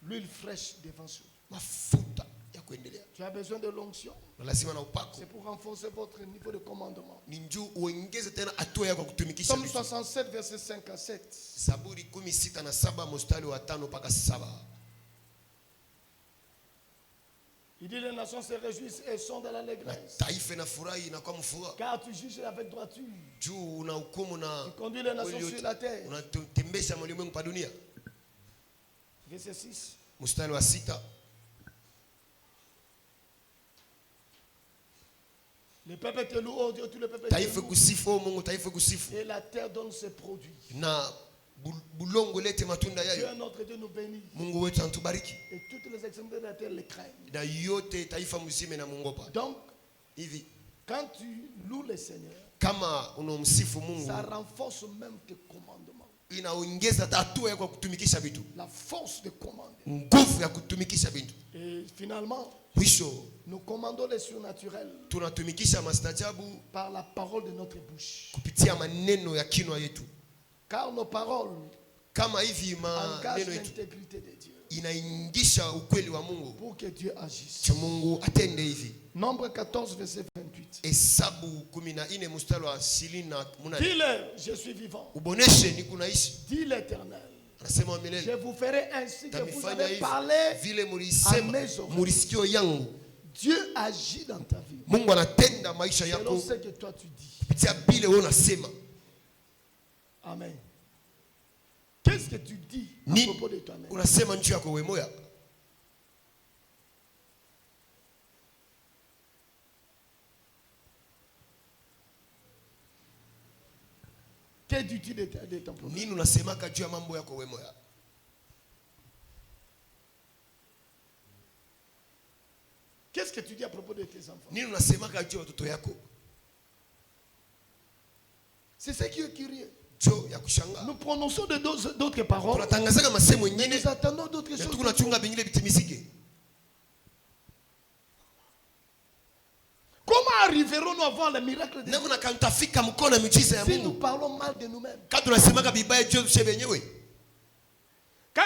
L'huile fraîche devant soi. Tu as besoin de l'onction. C'est pour renforcer votre niveau de commandement. Psaume 67, verset 5 à 7. Il dit, les nations se réjouissent et sont dans l'allégresse. Car tu juges avec droiture. Tu conduis les nations sur la terre. Verset 6. Le peuple te loue, oh Dieu, tout le peuple te loue. Et la terre donne ses produits. Dieu notre Dieu nous bénit. Et toutes les extrémités de la terre les craignent. Donc, quand tu loues le Seigneur, ça renforce même tes commandements. La force de commander. Et finalement, nous commandons les surnaturels par la parole de notre bouche. Car nos paroles engagent l'intégrité de Dieu. Pour que Dieu agisse. Nombre 14, verset 28. Dis-le, je suis vivant. Dis l'Éternel. Je vous ferai ainsi que vous avez parlé à mes oreilles. Dieu agit dans ta vie. Selon ce que toi tu dis. Amen. Qu'est-ce que tu dis à propos de toi-même? Que dis-tu de ton problème? Qu'est-ce que tu dis à propos de tes enfants? C'est ce qui est curieux. Nous prononçons d'autres paroles. Mais nous attendons d'autres choses. Comment arriverons-nous à voir le miracle de Dieu si nous parlons mal de nous-mêmes? Quand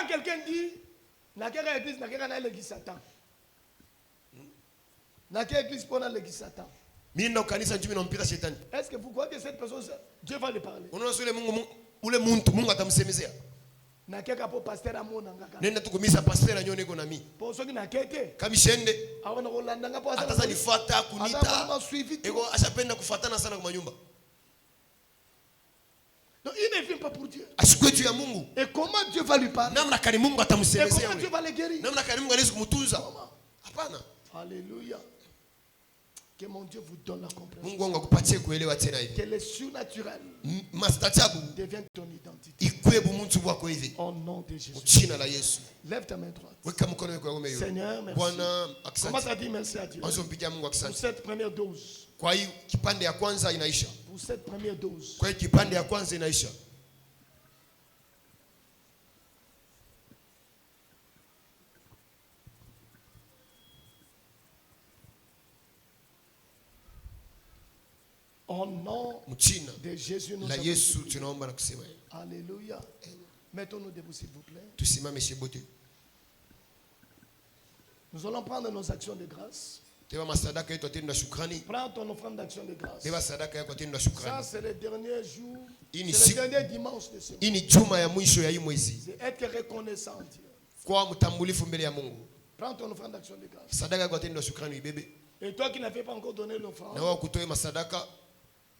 quelqu'un dit, n'a qu'à l'église, n'a qu'à l'église Satan. N'a qu'à l'église pour l'église Satan. Est-ce que vous croyez que cette personne, Dieu va lui parler? Na keka po pasteur amona ngaka. Nenda tukumisa pasteur anyone ko nami. Po soki na keke. Kamishende. Awana kolanda ngapo asa. Ataza nifuata kunita. Ego ashapenda kufuatana sana kwa nyumba. Donc il ne vient pas pour Dieu. Ashikwe tu ya Mungu. Et comment Dieu va lui parler? Namna kani Mungu atamsemezea. Et comment Dieu va le guérir? Namna kani Mungu anaweza kumtunza. Hapana. Alléluia. Que mon Dieu vous donne la compréhension. Mungu wangu akupatie kuelewa tena hivi. Que le surnaturel devienne ton identité. Au nom de Jésus. Lève ta main droite. Seigneur, merci. Commence à dire merci à Dieu. Pour cette première dose. Pour cette première dose. Au nom de Jésus, nous avons. Alléluia. Mettons-nous debout, s'il vous plaît. Nous allons prendre nos actions de grâce. Prends ton offrande d'action de grâce. Ça, c'est le dernier jour. C'est le dernier dimanche de ce mois. C'est être reconnaissant. Prends ton offrande d'action de grâce. Et toi qui n'avais pas encore donné l'offrande,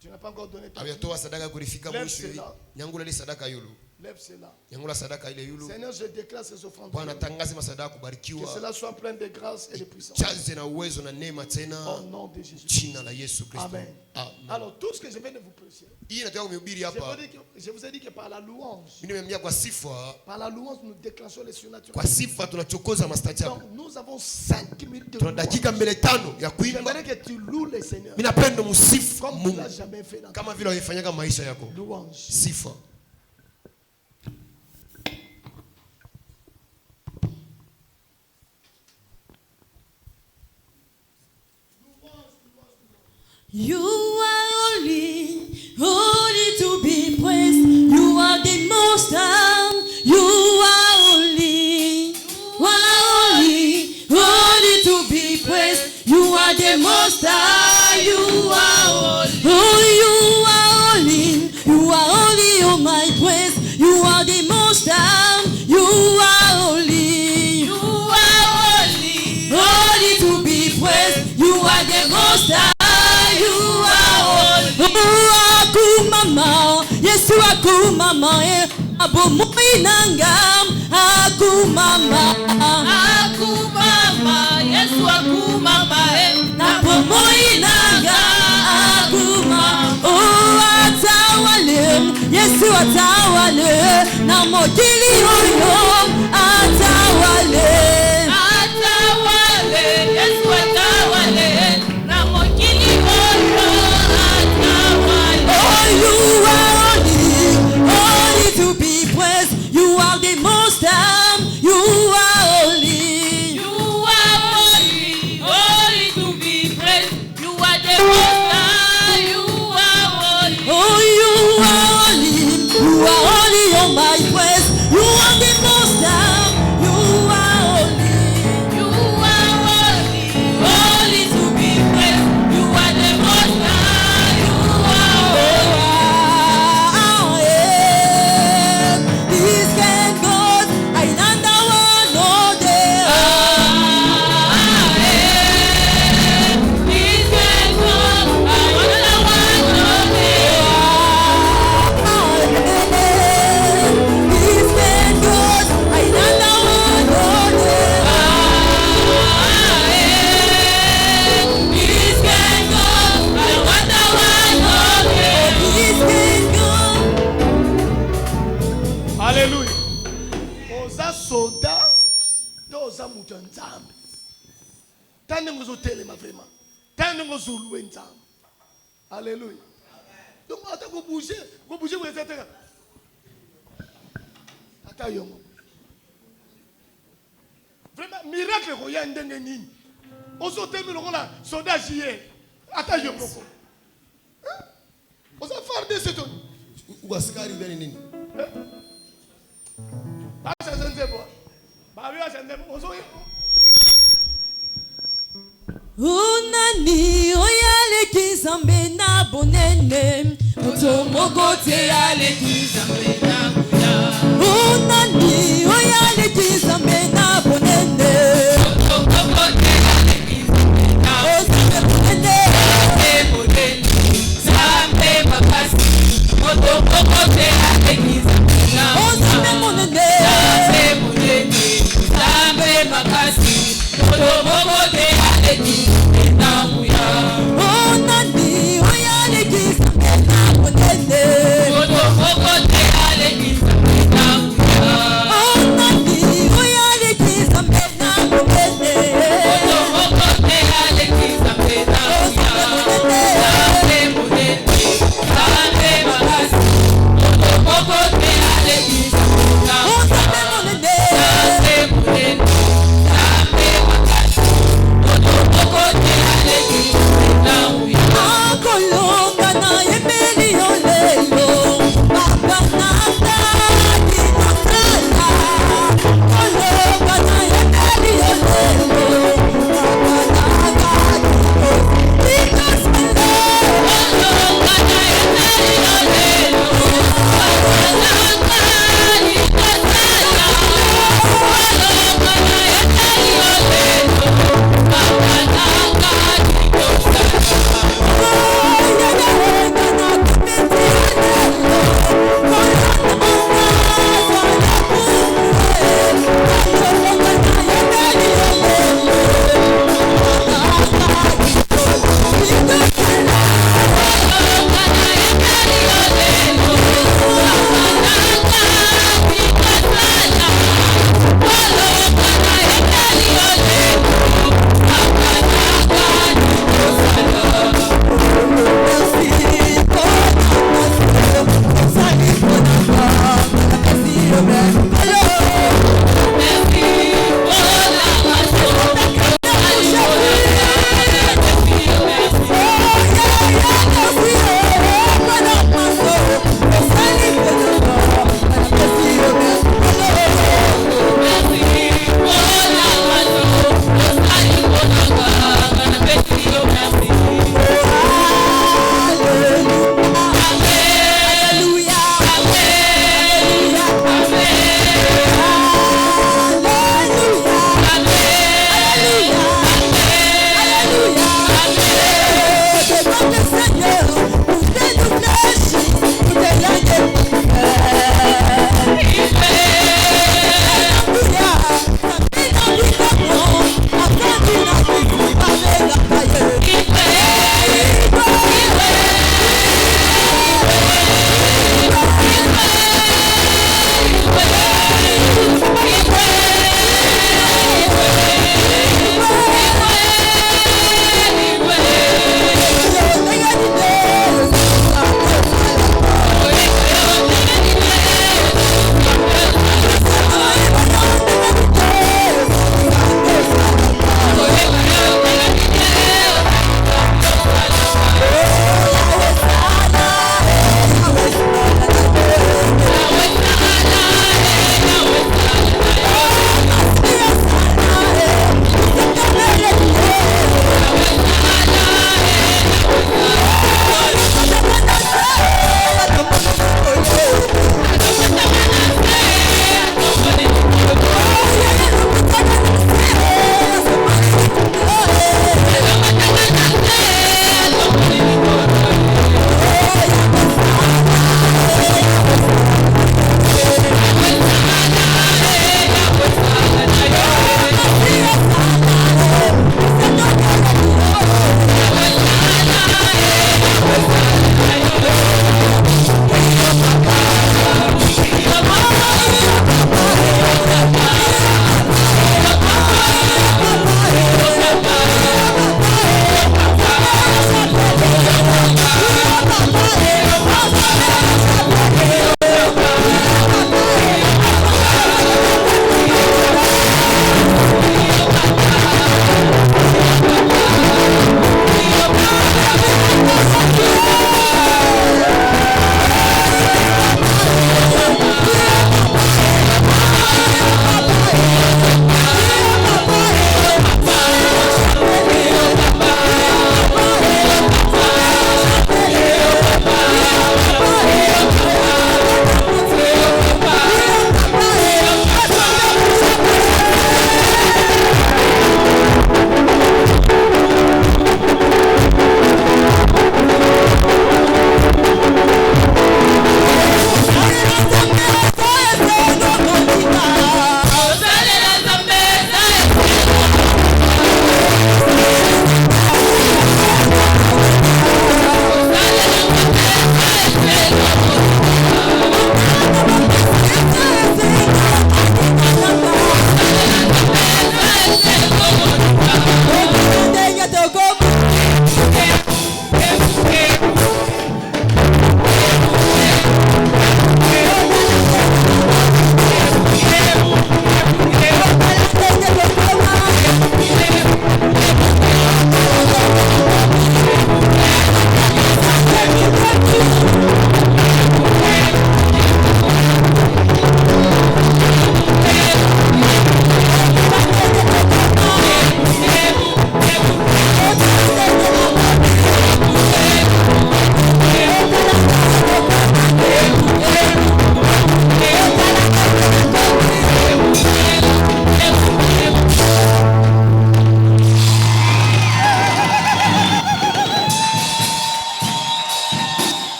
tu n'as pas encore donné ta offrande. Lève cela. Lève cela. Seigneur, je déclare ces offrandes. Que cela soit plein de grâce et de puissance. Au nom de Jésus. Amen. Alors, tout ce que je viens de vous prêcher, je vous ai dit que par la louange, nous déclenchons les surnaturels. Donc, nous avons 5 minutes de louange. J'aimerais que tu loues le Seigneur. Comme tu ne l'as jamais fait dans ta vie. Louange. You are holy, holy to be praised. You are the most high. You are holy, holy to be praised. You are the most high. You are holy, you are holy. You are holy, oh my praise. You are the most high. You are holy, holy to be praised. You are the most high. Akumama, Yesu akumama, abomoinanga, akumama, Yesu akumama, abomoinanga, akuma, oh atawale, Yesu atawale, na mokili oyo, atawale, Yesu atawale, na mokili oyo. You are holy to be praised. You are the most high. You are holy. You are holy to be praised. You are the most high. You are holy. Oh, you are holy, oh my praise. You are the most high. You are holy. You are holy to be praised. You are the most high. You are holy. Alléluia. Donc, attends, vous bougez, vous êtes là. Attends, vraiment, miracle, il y a un dengue. On s'est terminé le soldat hier. Attends, on s'est fait de ce temps. Où est-ce qu'il arrive à l'ennemi? Ah, c'est un peu. Bah, oui, c'est un peu. Unani oyale kizambe na bonene Otomoko te ale kizambe na buya Unani oyale kizambe na bonene Otomoko te ale kizambe na bonene Zambe makasi Otomoko te ale kizambe na bonene Zambe makasi Otomoko te ale kizambe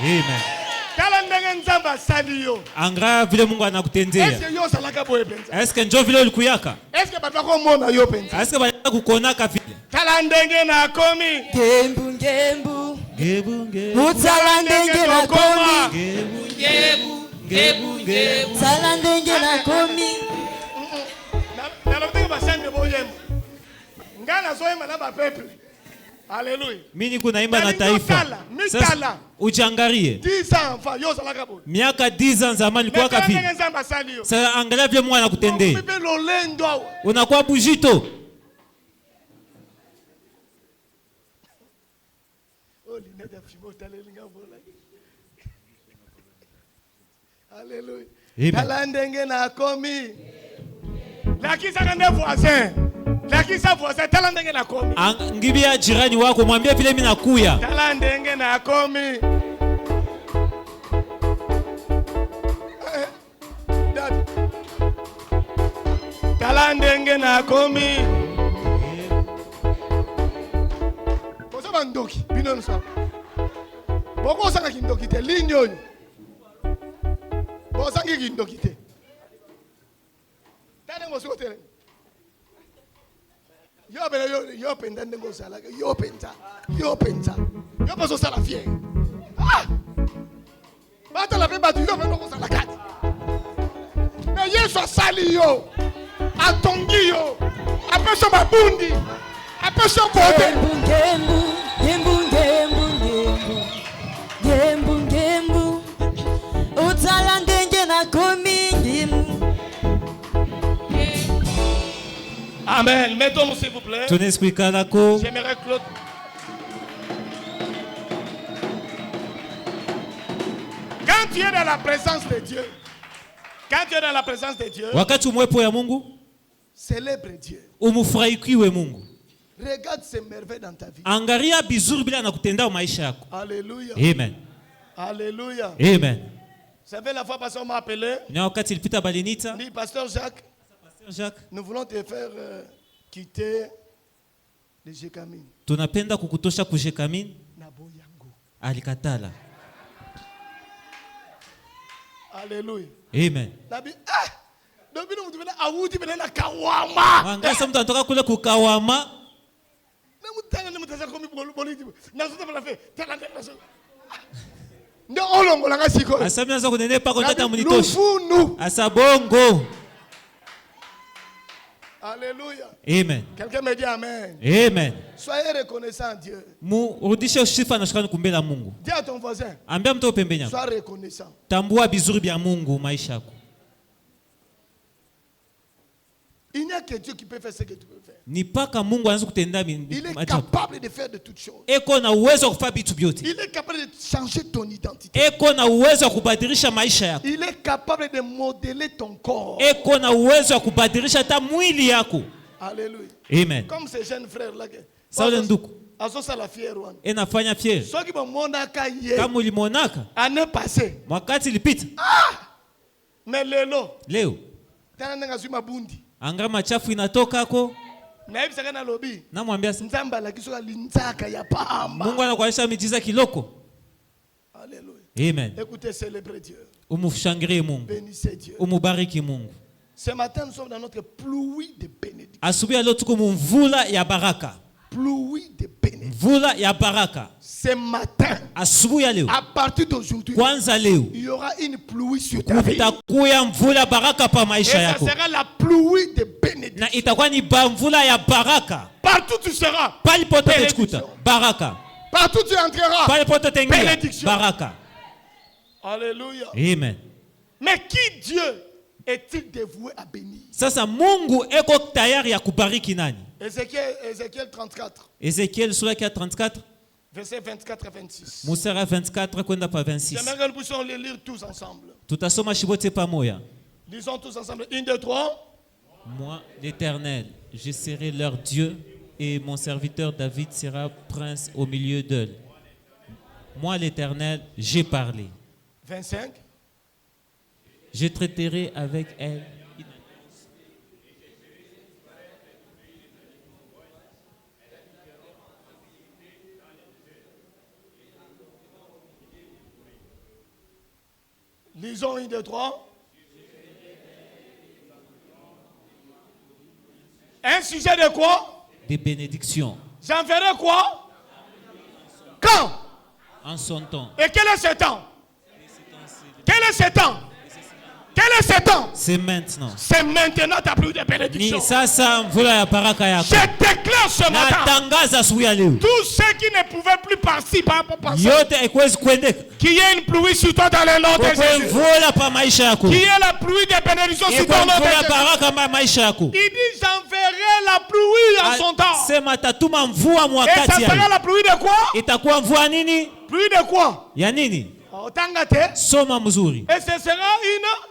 Amen. Angalia vile Mungu anakutendea. Eske njoo vile ulikuyaka? Eske bana kukonaka vile? Tala ndenge na komi. Gembu ngembu. Mutala ndenge na komi. Gembu. Tala ndenge na komi. Nalobeka bashande boyemba. Ngana zoyemba na ba peuple. Haleluya. Mimi kunaimba na taifa. Sasa ujangarie. 10 ans enfant yo salaka bo. Miaka 10 ans zamani kwa kapi. Sasa angalia vile Mungu anakutendea. Unakuwa bujito. Haleluya. Tala ndenge na komi. Lakisa kande voisin. Lakisa voisin tala ndenge na komi. Ngibia jirani wako mwambie vile mimi nakuya. Tala ndenge na komi. Tala ndenge na komi. Bosa bandoki bino nsa. Boko sanga kindoki te linyo. Bosa kindoki te. Tala ngoso te. Yo penda ndengo sala yo penta yo paso sala fier bata la pemba yo penda ko sala kati mais Yesu asali yo atongi yo apesha mabundi apesha kote gembu utala ndenge na komi. Amen. Mettons-nous s'il vous plaît. J'aimerais Claude. Quand tu es dans la présence de Dieu, wakati umwepo ya Mungu, célèbre Dieu. Umufurahikiwe Mungu. Regarde ces merveilles dans ta vie. Angalia bizuri bila nakutendea maisha yako. Alléluia. Amen. Alléluia. Amen. Vous savez la fois passée on m'a appelé. Ni wakati ilipita balinita. Ni pasteur Jacques. Nous voulons te faire quitter le Jekamine. Tunapenda kukutosha ku Jekamine. Alikatala. Alléluia. Amen. Nabi donc nous devons awuti bena kawama. Wangasa mtu anatoka kule kukawama. Na mutana na mutaza komi boliti. Na zote bala fe. Tala na so. Ndio olongo langa siko. Asami anza kunenepa kwa tata munitoshi. Asabongo. Alléluia. Amen. Quelqu'un me dit amen. Amen. Soyez reconnaissant à Dieu. Urudishe sifa na shukrani kumbele Mungu. Dis à ton voisin. Ambia mtu pembeni yako. Sois reconnaissant. Tambua bizuri bya Mungu maisha yako. Il n'y a que Dieu qui peut faire ce que tu peux faire. Ni paka Mungu anaweza kutenda il est capable de faire de toutes choses. Eko na uwezo wa kufanya vitu vyote. Il est capable de changer ton identité. Eko na uwezo wa kubadilisha maisha yako. Il est capable de modeler ton corps. Eko na uwezo wa kubadilisha hata mwili yako. Alléluia. Amen. Comme ces jeunes frères là. Saule nduku. Azosa la fière one. Enafanya fière. Soki bamonaka ye. Kama ulimonaka. Année passée. Wakati ilipita. Mais leo. Tana nga zuma bundi. Anga machafu inatoka ko. Na hivi saka na lobi. Namwambia Nzamba la kisoka linzaka ya pamba. Mungu anakuonyesha miujiza kiloko. Alléluia. Amen. Écoutez, célébrez Dieu. Umshangilie Mungu. Bénissez Dieu. Umubariki Mungu. Ce matin nous sommes dans notre pluie de bénédiction. Asubuhi leo tuko mvula ya baraka. Pluie de bénédiction. Mvula ya baraka. Ce matin. Asubuhi leo. À partir d'aujourd'hui. Kwanza leo. Il y aura une pluie sur ta vie. Kutakuya mvula baraka pa maisha yako. Et ça sera la pluie de bénédiction. Na itakuwa ni mvula ya baraka. Partout tu seras. Pali pote tukuta. Baraka. Partout tu entreras. Pali pote tengia. Bénédiction. Baraka. Alléluia. Amen. Mais qui Dieu est-il dévoué à bénir? Sasa Mungu eko tayari ya kubariki nani? Ézéchiel 34. Ézéchiel sura 34. Verset 24 à 26. Musara 24 kwenda pa 26. J'aimerais que nous puissions les lire tous ensemble. Tutasoma shibote pamoja. Lisons tous ensemble. 1, 2, 3. Moi, l'Éternel, je serai leur Dieu et mon serviteur David sera prince au milieu d'eux. Moi, l'Éternel, j'ai parlé. 25. Je traiterai avec elle. Lisons 1, 2, 3. Un sujet de quoi? Des bénédictions. J'enverrai quoi? Quand? En son temps. Et quel est ce temps? Quel est ce temps? Quel est ce temps? C'est maintenant. C'est maintenant ta pluie de bénédiction. Ni sasa mvula ya baraka yako. Je déclare ce matin. Natangaza asubuhi ya leo. Tous ceux qui ne pouvaient plus passer par yote haiwezi kuendeka. Qu'il y ait une pluie sur toi dans le nom de Jésus. Mvula pa maisha yako. Qu'il y ait la pluie de bénédiction sur ton nom de Jésus. Baraka pa maisha yako. Il dit j'enverrai la pluie en son temps. Sema tatuma mvua Et mwakati ça ya. sera la pluie de quoi? Itakuwa mvua nini? Pluie de quoi? Ya nini? Otangate. Soma mzuri. Et ce sera une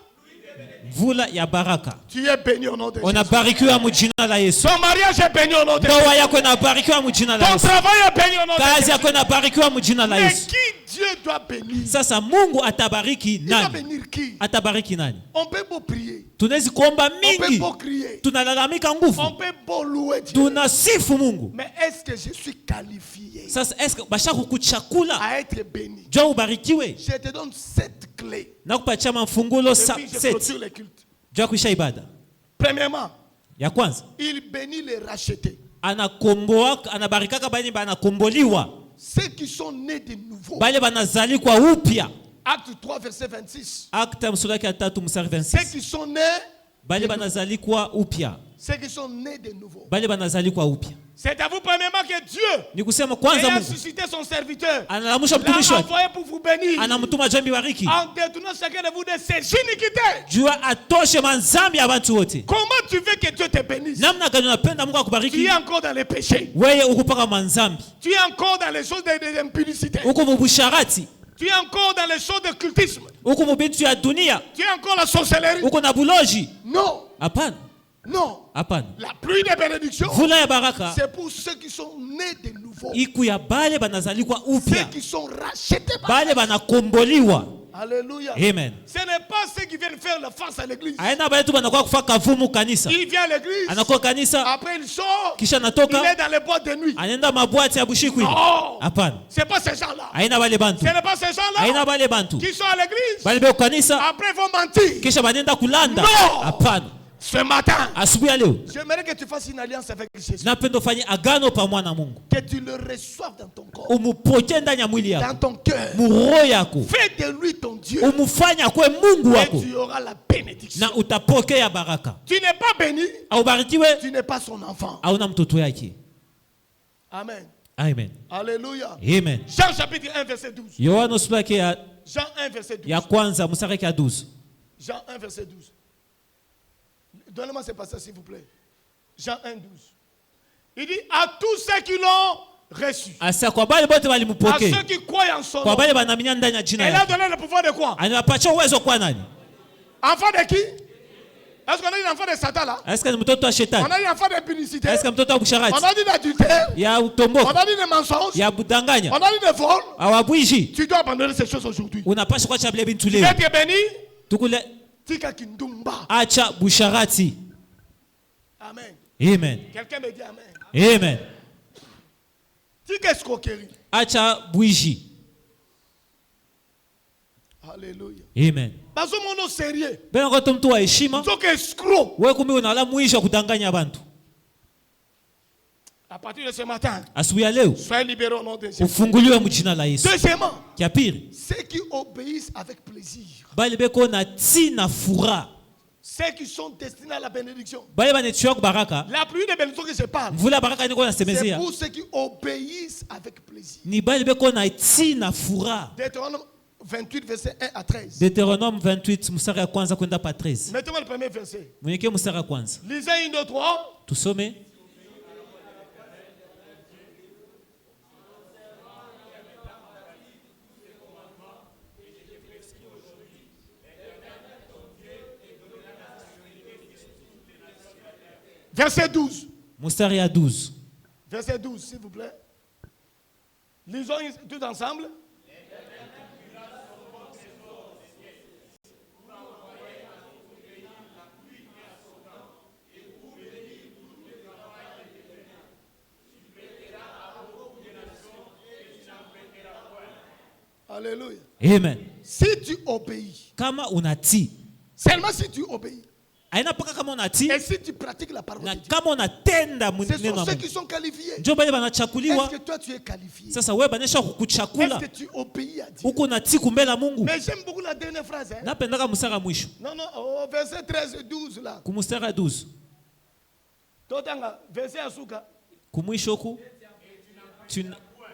mvula ya baraka. Tu es béni au nom de Jésus. Unabarikiwa mjina la Yesu. Ton mariage est béni au nom de Jésus. Ndoa yako inabarikiwa mjina la Ton Yesu. travail est béni au nom de Jésus. Kazi yako inabarikiwa mjina la Mais Yesu. qui Dieu doit bénir? Sasa Mungu atabariki Il va nani? bénir qui? Atabariki nani? On peut beau prier. Tunaweza kuomba On peut mingi. beau crier. Tunalalamika nguvu. On peut beau louer Dieu. Tunasifu Mungu. Mais est-ce que je suis qualifié Sasa eske bashaka kukuchakula à être béni? jua ubarikiwe? Je te donne 7 clés. Nakupatia mafungulo Et puis je 7 clôture les cultes. jua kuisha ibada. Premièrement, Ya kwanza il bénit les rachetés. anakomboa anabarikaka bani banakomboliwa. Ceux qui sont nés de nouveau. Bale banazalikwa upya. Acte 3 verset 26. Akta msura ya 3 mstari Ceux 26. qui sont nés. Bale banazalikwa upya. Ceux qui sont nés de nouveau. Bale banazalikwa upya. C'est à vous premièrement que Dieu Ni kusema kwanza a Mungu suscité son serviteur. analamusha mtumishi L'a wake. envoyé pour vous bénir. Anamtuma jambi bariki. En détournant chacun de vous de ses iniquités. Jua atoshe manzambi ya watu wote. Comment tu veux que Dieu te bénisse? Namna gani unapenda Mungu Tu akubariki? es encore dans les péchés. Wewe ukupaka manzambi. Tu es encore dans les choses de impudicité. Uko mubusharati. Tu es encore dans les choses de cultisme. Uko mubitu ya dunia. Tu es encore la sorcellerie. Uko na buloji. Non. Hapana. Non. Hapana. La pluie de bénédiction, Vula ya baraka c'est pour ceux qui sont nés de nouveau. iku ya bale banazalikwa Ceux upya. qui sont rachetés par Bale banakomboliwa. Alléluia. Amen. Ce n'est pas ceux qui viennent faire la face à l'église. Aina bale tu banakuwa kufa kavumu kanisa. Il vient à l'église. Anakuwa kanisa Après il sort. kisha Il natoka est dans les boîtes de nuit. anaenda mabwati ya bushiku hivi. Non. Hapana. C'est pas ces gens-là. Aina bale bantu. Ce n'est pas ces gens-là Aina bale bantu. qui sont à l'église. Bale be kanisa Après ils vont mentir. kisha banenda kulanda. Non. Hapana. Ce matin, Asubuhi ya leo j'aimerais que tu fasses une alliance avec Jésus. napenda ufanye agano pamoja na Mungu. Que tu le reçoives dans ton corps, Umupokee ndani ya mwili dans yako. ton cœur. Muroho yako. Fais de lui ton Dieu. Umufanye akuwe Mungu Et wako. tu auras la bénédiction. Na utapokea baraka. Tu n'es pas béni, Aubarikiwe tu n'es pas son enfant. hauna mtoto yake. Amen. Amen. Alléluia. Amen. Jean chapitre 1 verset 12. Yohana sura yake Jean 1 verset 12. ya kwanza mstari wake ya 12. Jean 1 verset 12. Donnez-moi ce passage s'il vous plaît. Jean 1 12. Il dit à tous ceux qui l'ont reçu. Asa kwa bale bote À walimpokea. ceux qui croient en son Kwa nom. bale banamini ndani ya jina Elle a yake. donné le pouvoir de quoi? Anapatia uwezo kwa nani? Enfant de qui? Est-ce qu'on a dit enfant de Satan là? Est-ce que ni mtoto wa On shetani? a dit enfant de publicité. Est-ce que mtoto wa On kusharati? a dit d'adultère. Ya On utomboka, a dit de mensonges. ya On budanganya, a dit de vol. awabwishi. Tu dois abandonner ces choses aujourd'hui. Unapaswa kuacha vile vitu Tu leo. veux être béni? Tukule Tika kindumba. acha busharati. Amen. Amen. Quelqu'un me dit amen. Amen. Tika escroquerie. Acha bwishi. Alléluia. Amen. Bazo mono sérieux. Bena kwa mtu wa heshima, Donc escroc. wewe kumbe unala mwisho wa kudanganya abantu. À partir de ce matin, Asubuhi ya leo soyez libérés au nom de Jésus. ufunguliwe mjina la Yesu. Deuxièmement, Kia pili, ceux qui obéissent avec plaisir. bale beko na tina furaha. Ceux qui sont destinés à la bénédiction. Bale banetiwa baraka. La pluie de bénédiction que je parle, Mvula baraka niko c'est nasemezea. pour ceux qui obéissent avec plaisir. Ni bale beko na tina furaha. Deutéronome 28, verset 1 à 13. Deutéronome 28 mstari ya kwanza kwenda pa 13. Mettez-moi le premier verset. Mwenyekee mstari ya kwanza. Lisez 1, 2, 3. Tusome. Verset 12. Mstari ya 12. Verset 12, s'il vous plaît. Lisons tout ensemble. Alléluia. Amen. Si tu obéis. Kama unati. Seulement si tu obéis. Aina paka kama unati. Et si tu pratiques la parole de Dieu. Kama unatenda ce sont ceux qui sont qualifiés. Ndio bale banachakuliwa. Est-ce que toi tu es qualifié? Sasa wewe banesha kukuchakula. Est-ce que tu obéis à Dieu? Uko nati kumbela Mungu. Mais j'aime beaucoup la dernière phrase. Hein? Napendaka musara mwisho. Non, au verset 13 et 12 là. Kumustara 12. Totanga verset asuka. Kumwisho ku.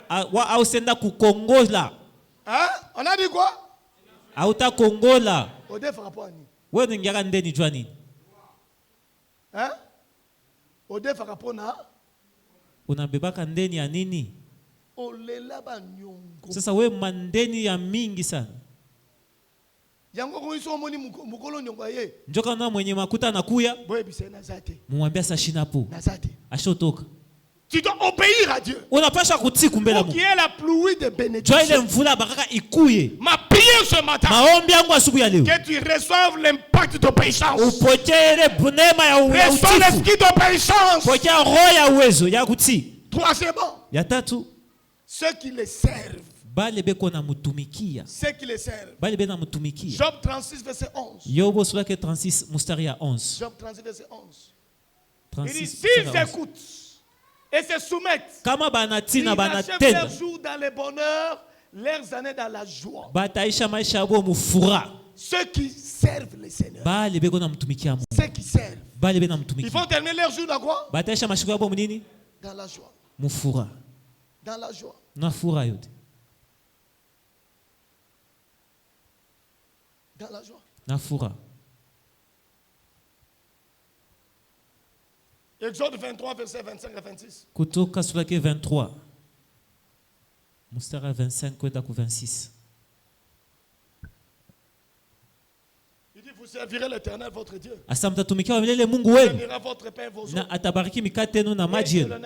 Au senda kukongola. Hein? On a dit quoi? Auta kongola. Ode fera ni. Wewe ningiaka ndeni jua nini? Hein? Ode fera na. Unabebaka ndeni ya nini? Olela ba nyongo. Sasa wewe mandeni ya mingi sana. Yango ko iso moni mukolo nyongo ye. Njoka na mwenye makuta anakuya. Boye bisena zate. Mwambia sa shinapo. Nazate. Ashotoka. Tu dois obéir à Dieu. Unapasha kutii kumbela Mungu. Qui est la pluie de bénédiction. Joa ile mvula bakaka ikuye. Ma prière ce matin. Maombi yangu asubuhi ya leo. Que tu reçoives l'impact d'obéissance. Upokee ile neema ya utiifu. Reçois l'esprit d'obéissance. Pokea roho ya uwezo ya kutii. Troisièmement. Ya tatu. Ceux qui les servent. Bale beko na mutumikia. Ceux qui les servent. Bale bena mutumikia. Job 36 verset 11. Yobo sura 36 mustari ya 11. Job 36 verset 11. 36. Il dit s'ils écoutent et se soumettent. Kama banati na banatenda. Leurs jours dans le bonheur, leurs années dans la joie. Bataisha maisha yabo mufura. Ceux qui servent le Seigneur. Bale beko na mutumikia Mungu. Ceux qui servent. Bale bena mutumikia. Ils vont terminer leur jour dans quoi? Bataisha mashiko yabo munini? Dans la joie. Mufura. Dans la joie. Na fura yote. Dans la joie. Na fura. Exode 23 verset 25 à 26. Kutoka sura 23. Mustara 25 kwenda ku 26. Il dit vous servirez l'Éternel votre Dieu. Asa mtatumikia milele Mungu wenu. Votre pain vos Na atabariki mikate yenu na maji yenu.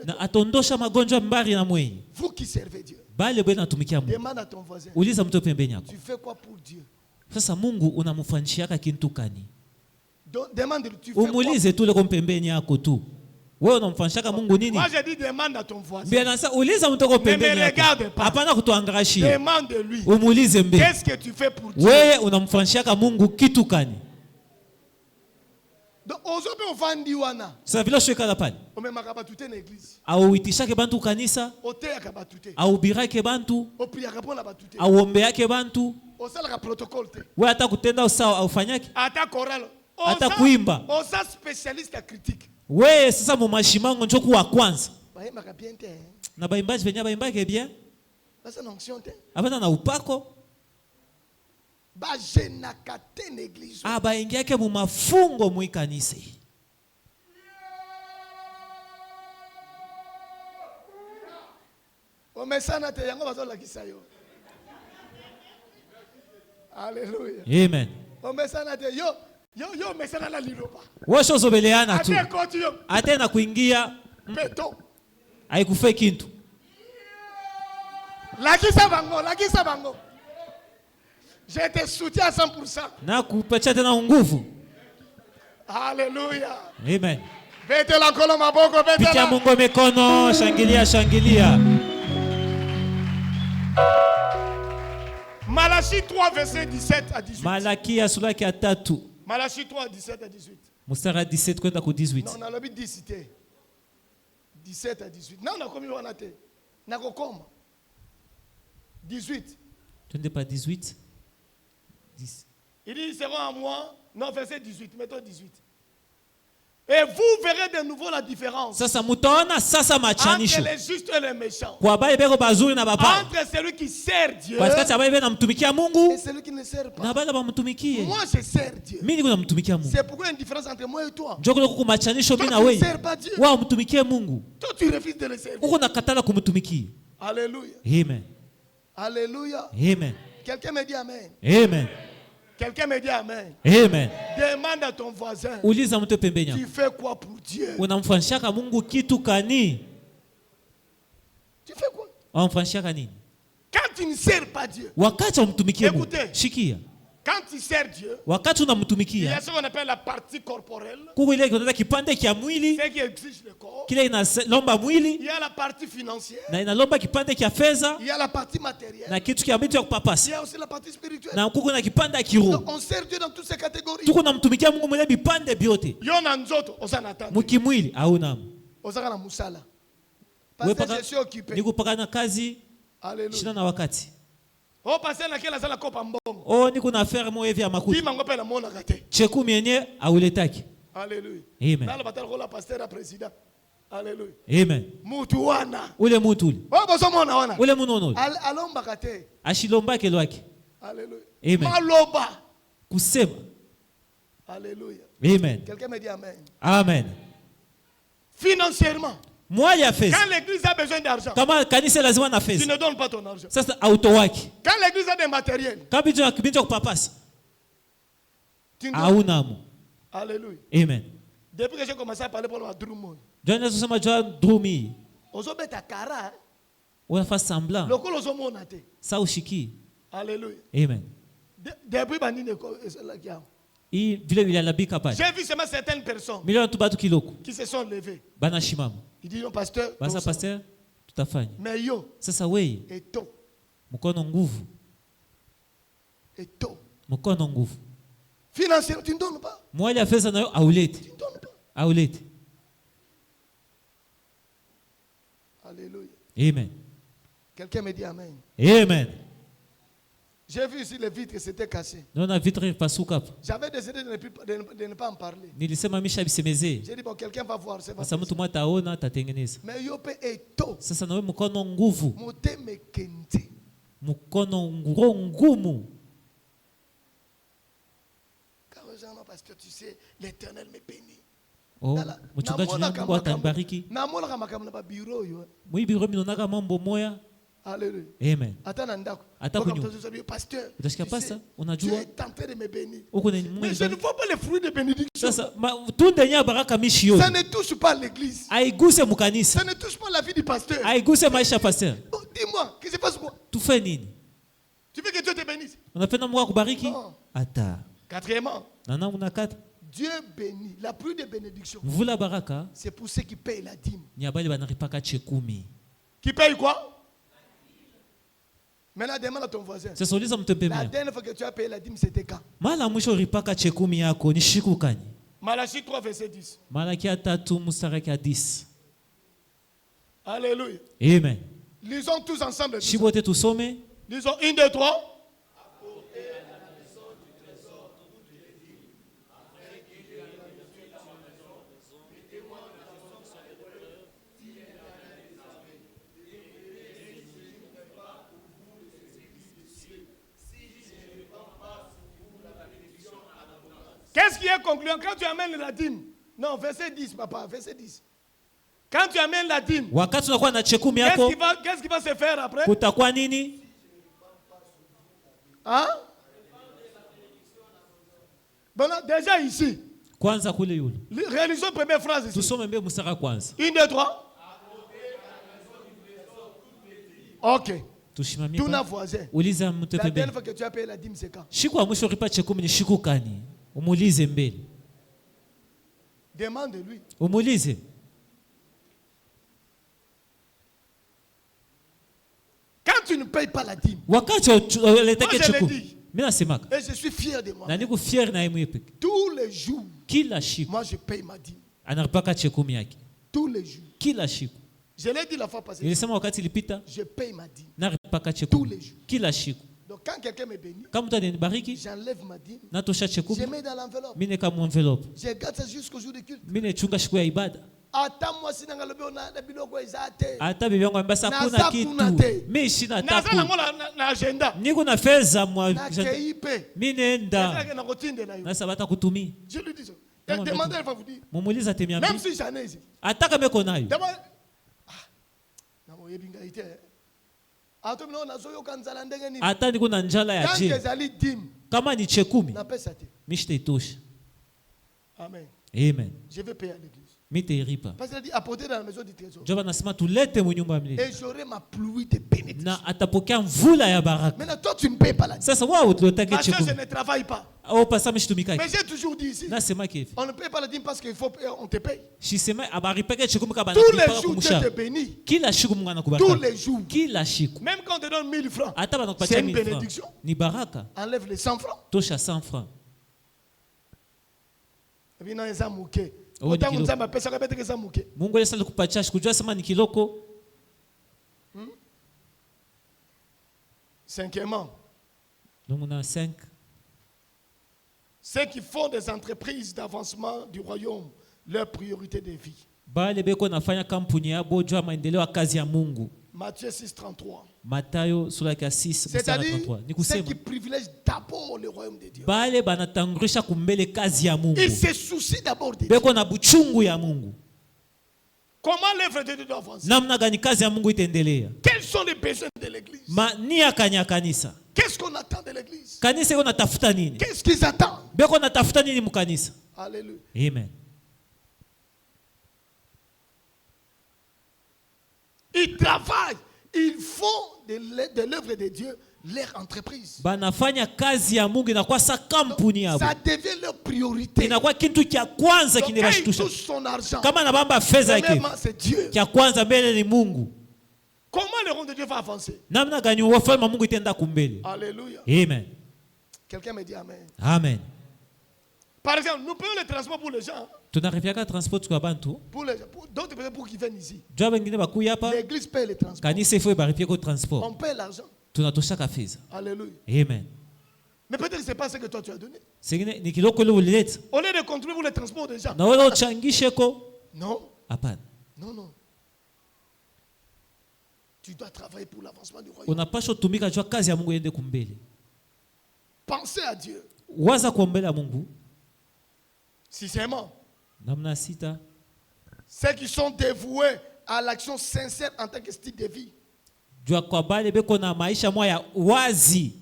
Na atondosha magonjwa mbari na mwenye. Vous qui servez Dieu. Bale bwana natumikia Mungu. Demande à ton voisin. Uliza mtu pembeni yako. Tu fais quoi pour Dieu? Sasa Mungu unamfanishiaka kintu kani? Demande tu fais quoi? Umulize tu leko pembeni yako tu. Wewe unamfanishaka Mungu nini? Moi je dis demande à ton voisin. Bien ça uliza mtu pembeni yako. Hapana kutuangarashia. Demande lui. Umulize mbe. Qu'est-ce que tu fais pour Dieu? Wewe unamfanishaka Mungu kitu kani? Donc ozobe ofandi wana. Sasa vile shweka la pale. Omemaka batute na église. Au itishake bantu kanisa. Oteaka batute. Au birake bantu. Opriaka pona batute. Au ombeake bantu. Osala protocole te. Wewe hata kutenda usawa au fanyake? Hata choral. Hata kuimba. Osa spécialiste à critique. Wewe sasa mu mashimango njoo kuwa kwanza. Baimba bien te. Na baimbaji venye baimbake bien. Basa na onction te. Hapana na upako. Ba jenaka te na église. Baingiake mu mafungo mu kanisa. O mesana te yango bazo lakisa yo. Alléluia. Amen. O mesana te yo mesana la liloba. Washo zobeleana tu. Ate na kuingia peto. Haikufe kintu. Lakisa bango. Je te soutiens à 100%. Na kupatia tena nguvu. Alléluia. Amen. Vete la kono maboko vete la. Pitia Mungu mikono, shangilia. Malachie 3 verset 17 à 18. Malaki sura ya 3. Malachie 3 17 à 18. Mustara 17 kwenda ku 18. Non, on a l'habitude 17 à 18. Non, on a commis on a été. Nako koma. 18. Tu n'es pas 18. 10. Il dit ils seront à moi. Non, verset 18, mettons 18. Et vous verrez de nouveau la différence. Sasa mutaona sasa machanisho. Entre les justes et les méchants. Kwa bale beko bazuri na baba. Entre celui qui sert Dieu. Kwa sababu bale beko namtumikia Mungu. Et celui qui ne sert pas. Na bale bamtumikie. Moi je sers Dieu. Mimi niko namtumikia Mungu. C'est pourquoi il y a une différence entre moi et toi. Njoo kuko machanisho mimi na wewe. Tu ne sers pas Dieu. Wao mtumikie Mungu. Toi tu refuses de le servir. Uko nakatala kumtumikia. Alléluia. Amen. Alléluia. Amen. Quelqu'un me dit amen. Amen. Quelqu'un me dit amen. Amen. Demande à ton voisin. Uliza mtu pembeni. Tu fais quoi pour Dieu? Unamfanishaka Mungu kitu kani? Tu fais quoi? Unamfanishaka nini? Quand tu ne sers pas Dieu. Wakati umtumikie Mungu. Écoutez. Shikia. Quand tu sers Dieu, wakati il y a unamtumikia ce qu'on appelle la partie corporelle, kuko ile kinaitwa kipande kia mwili ce qui exige le corps. kile inalomba Il mwili y a la partie financière, na inalomba kipande kia fedha il y a la partie matérielle, na kitu kia vitu ya il y kupapasa a aussi la partie spirituelle. na kuko na kipande ya kiroho. Donc, on sert Dieu dans toutes ces catégories. Tuko namtumikia Mungu mwenye vipande vyote. Yona nzoto, osana tanda. Mukimwili hauna. Osaka na musala. Wewe Parce que paka je suis occupé. niko paka na kazi Alléluia. shina na wakati. Oh, passer na kela sala kopa mbongo. Oh, niko na affaire mo hivi ya makuta. Bima ngope na mona kate. Chekumi yenye auletaki. Alléluia. Amen. Nalo batala ko la pasteur a président. Alléluia. Amen. Mutu wana. Ule mutu ule. Oh, boso mona wana. Ule munono. Alomba kate. Ashilomba kelwaki. Alléluia. Amen. Maloba. Kusema. Alléluia. Amen. Quelqu'un me dit amen. Amen. Financièrement. Moi ya fedha. Quand l'église a besoin d'argent, Kama kanisa lazima na tu fedha. ne donnes pas ton argent. Sasa auto waki. Quand l'église a des matériels, Kama bitu kupapasa. tu ne donnes. Haunamo. Alléluia. Amen. Depuis que j'ai commencé à parler pour le Drummond, Jana tusema jua drumi. ozobeta kara, Unafa semblant. lokolo ozomona te. Sa ushiki. Alléluia. Amen. Depuis bandine ko là qui a. Hii vile vilabika pale. J'ai vu seulement certaines personnes Milioni tu batu kiloko. qui se sont levées. Bana shimama. Il dit non pasteur. Basa pasteur tutafanya. Mais yo, Sasa wewe et tôt, mkono nguvu. et tôt. Mkono nguvu. Financièrement, tu ne donnes pas. Mwali ya fedha nayo aulete. Tu ne donnes pas. Aulete. Alléluia. Amen. Quelqu'un me dit amen. Amen. J'ai vu ici les vitres c'était cassé. Naona vitre pasuka hapa. J'avais décidé de ne pas en parler. Nilisema misha bisemezee. J'ai dit bon, quelqu'un va voir. C'est pas Sasa mtu mmoja ataona atatengeneza. mais yo pe et tôt. Sasa na wewe mkono nguvu. Mote me kente. Mkono ngumu. Car non parce que tu sais l'Éternel me bénit. Oh, mchungaji wangu atanibariki. Na mola kama kama na bureau yo. Mwibiro minonaka mambo moya. Alléluia. Amen. Attends ndako. Hata kunyu. Pasteur. Utasikia pasa, unajua. Tu es tenté de me bénir. Uko na Mais je ne vois pas les fruits de bénédiction. Sasa tunde nya baraka mishi yote. Ça ne touche pas l'église. Aiguse mkanisa. Ça ne touche pas la vie du pasteur. Aiguse maisha pasteur. Oh, dis-moi, qu'est-ce qui se passe quoi? Tufe nini? Tu veux que Dieu te bénisse? Unapenda Mungu akubariki? Non. Ata. Quatrièmement, Nana unakata. Dieu bénit. La pluie de bénédiction. Mvula baraka C'est pour ceux qui payent la dîme. ni abali banaripaka chekumi. Qui paye quoi? Maintenant, demande à ton voisin. Sasa uliza La mtembemea. dernière fois que tu as payé la dîme, c'était quand? Mala mwisho ripaka chekumi yako ni shiku kani? Malachie 3, verset 10. Malaki ya 3 mstari ya 10. Alléluia. Amen. Lisons tous ensemble. Shibote tusome. Lisons 1, 2, 3. Qu'est-ce qui est concluant quand tu amènes la dîme? Non, verset 10, papa, verset 10. Quand tu amènes la dîme, Wakati unakuwa na chekumi yako, qu'est-ce qui va se faire après? kutakuwa nini? Hein? Bon, déjà ici, Kwanza kule yule. réalisons première phrase ici. Tusome mbe mstari kwanza. 1, 2, 3. Ok. Tushimamie. Tuna voisin. Uliza La mtepebe. dernière fois que tu as payé la dîme, c'est quand? Shiku wa mwisho ripa chekumi ni shiku kani? Umulize mbele. Demande-lui. Umulize. Quand tu ne payes pas la dîme, Wakati uletake Moi, je l'ai chekumi. dit. Mimi nasemaka. et je suis fier de moi, Na niko fier na yeye peke. tous les jours, Kila shiku moi je paye ma dîme. anaripaka chekumi yake. Tous les jours. Kila shiku. Je l'ai dit la fois passée. Nilisema wakati ilipita Je paye ma dîme. naripaka Tous chekumi. les jours. Kila shiku. Donc quand quelqu'un me bénit, Kama mtu ananibariki, j'enlève ma dîme. natosha Je chekumi. mets dans l'enveloppe. Mimi kama envelope. Je garde ça jusqu'au jour du culte. Mimi nachunga siku ya ibada. Attends-moi si nangalobe ona na biloko ezate. Hata bibi yangu ambasa Na kuna za kitu. kuna te. Mimi sina Naza tapu. nango na agenda. Niko na fedha mwa. Na KIP. Mimi Ezala nenda. ke na kotinde na yo. Na sabata kutumia. Je lui dis ça. Comment Demandez, mettre- elle va vous dire. Mumuliza Même temiambi. si j'en ai ici. Hata kama iko nayo. Demande. Ah. Na mo yebinga ite. Ato mino na zoyo kanzala ndenge ni. Hata niko na njala ya Quand je. ezali dîme, Kama ni chekumi, na pesa te. mimi sitaitosha. Amen. Amen. Je vais payer à l'église. Parce qu'il a dit apportez dans la maison du trésor. Et j'aurai ma pluie de bénédiction. Maintenant toi tu ne payes pas la dîme. Parce que je ne travaille pas. Mais j'ai toujours dit ici, on ne paye pas la dîme parce qu'on te paye. Tous les jours Dieu te bénit. Tous les jours. Même quand on te donne 1000 francs, c'est une bénédiction. Enlève les 100 francs. Touche à 100 francs. Et puis non, ils ont mouqué. Autant que ça m'appelle, ça va être que ça mouqué. Mungu alisali kupatia kujua sema ni kiloko. Cinquièmement. Donc on a 5. Ceux qui font des entreprises d'avancement du royaume, leur priorité de vie. Bale beko nafanya kampuni yabo jua maendeleo ya kazi ya Mungu. Matthieu 6:33. Matayo sura ya 6 mstari 33. Ni kusema ceux qui privilègent d'abord le royaume de Dieu. Bale banatangulisha kumbele kazi ya Mungu. Ils se soucient d'abord de Dieu. Beko na buchungu ya Mungu. Comment l'œuvre de Dieu doit avancer? Namna gani kazi ya Mungu itendelea? Quels sont les besoins de l'église? Nia kanya kanisa. Qu'est-ce qu'on attend de l'église? Kanisa iko natafuta nini? Qu'est-ce qu'ils attendent? Beko natafuta nini mu kanisa? Alléluia. Amen. Ils travaillent, ils font de l'œuvre de Dieu leur entreprise. Banafanya kazi ya Mungu inakuwa sa kampuni yabo. Ça devient leur priorité. Inakuwa kitu cha kwanza kinabashitusha. Kama nabamba fedha yake. C'est Dieu. Cha kwanza mbele ni Mungu. Comment le royaume de Dieu va avancer? Namna gani ufalme wa Mungu itaenda kumbele? Alléluia. Amen. Quelqu'un me dit amen. Amen. Par exemple, nous payons le transport pour les gens. Tunaripia transport kwa bantu. Pour les gens, d'autres personnes pour qu'ils viennent ici. L'église paye le transport. Kanisa ifo baripia ko transport. On paye l'argent. Tunatosha ka fedha. Alléluia. Amen. Mais peut-être que c'est pas ce que toi tu as donné. Singine ni kiloko le ulileta. Au lieu de contribuer pour le transport des gens. Na wewe uchangishe ko? Non. Hapana. Non, non. Tu dois travailler pour l'avancement du royaume. Unapaswa tumika jua kazi ya Mungu iende kumbele. Pensez à Dieu. Waza kuombela Mungu. Sincèrement. Namna sita. Ceux qui sont dévoués à l'action sincère en tant que style de vie. Jua kwa bale beko na maisha moya wazi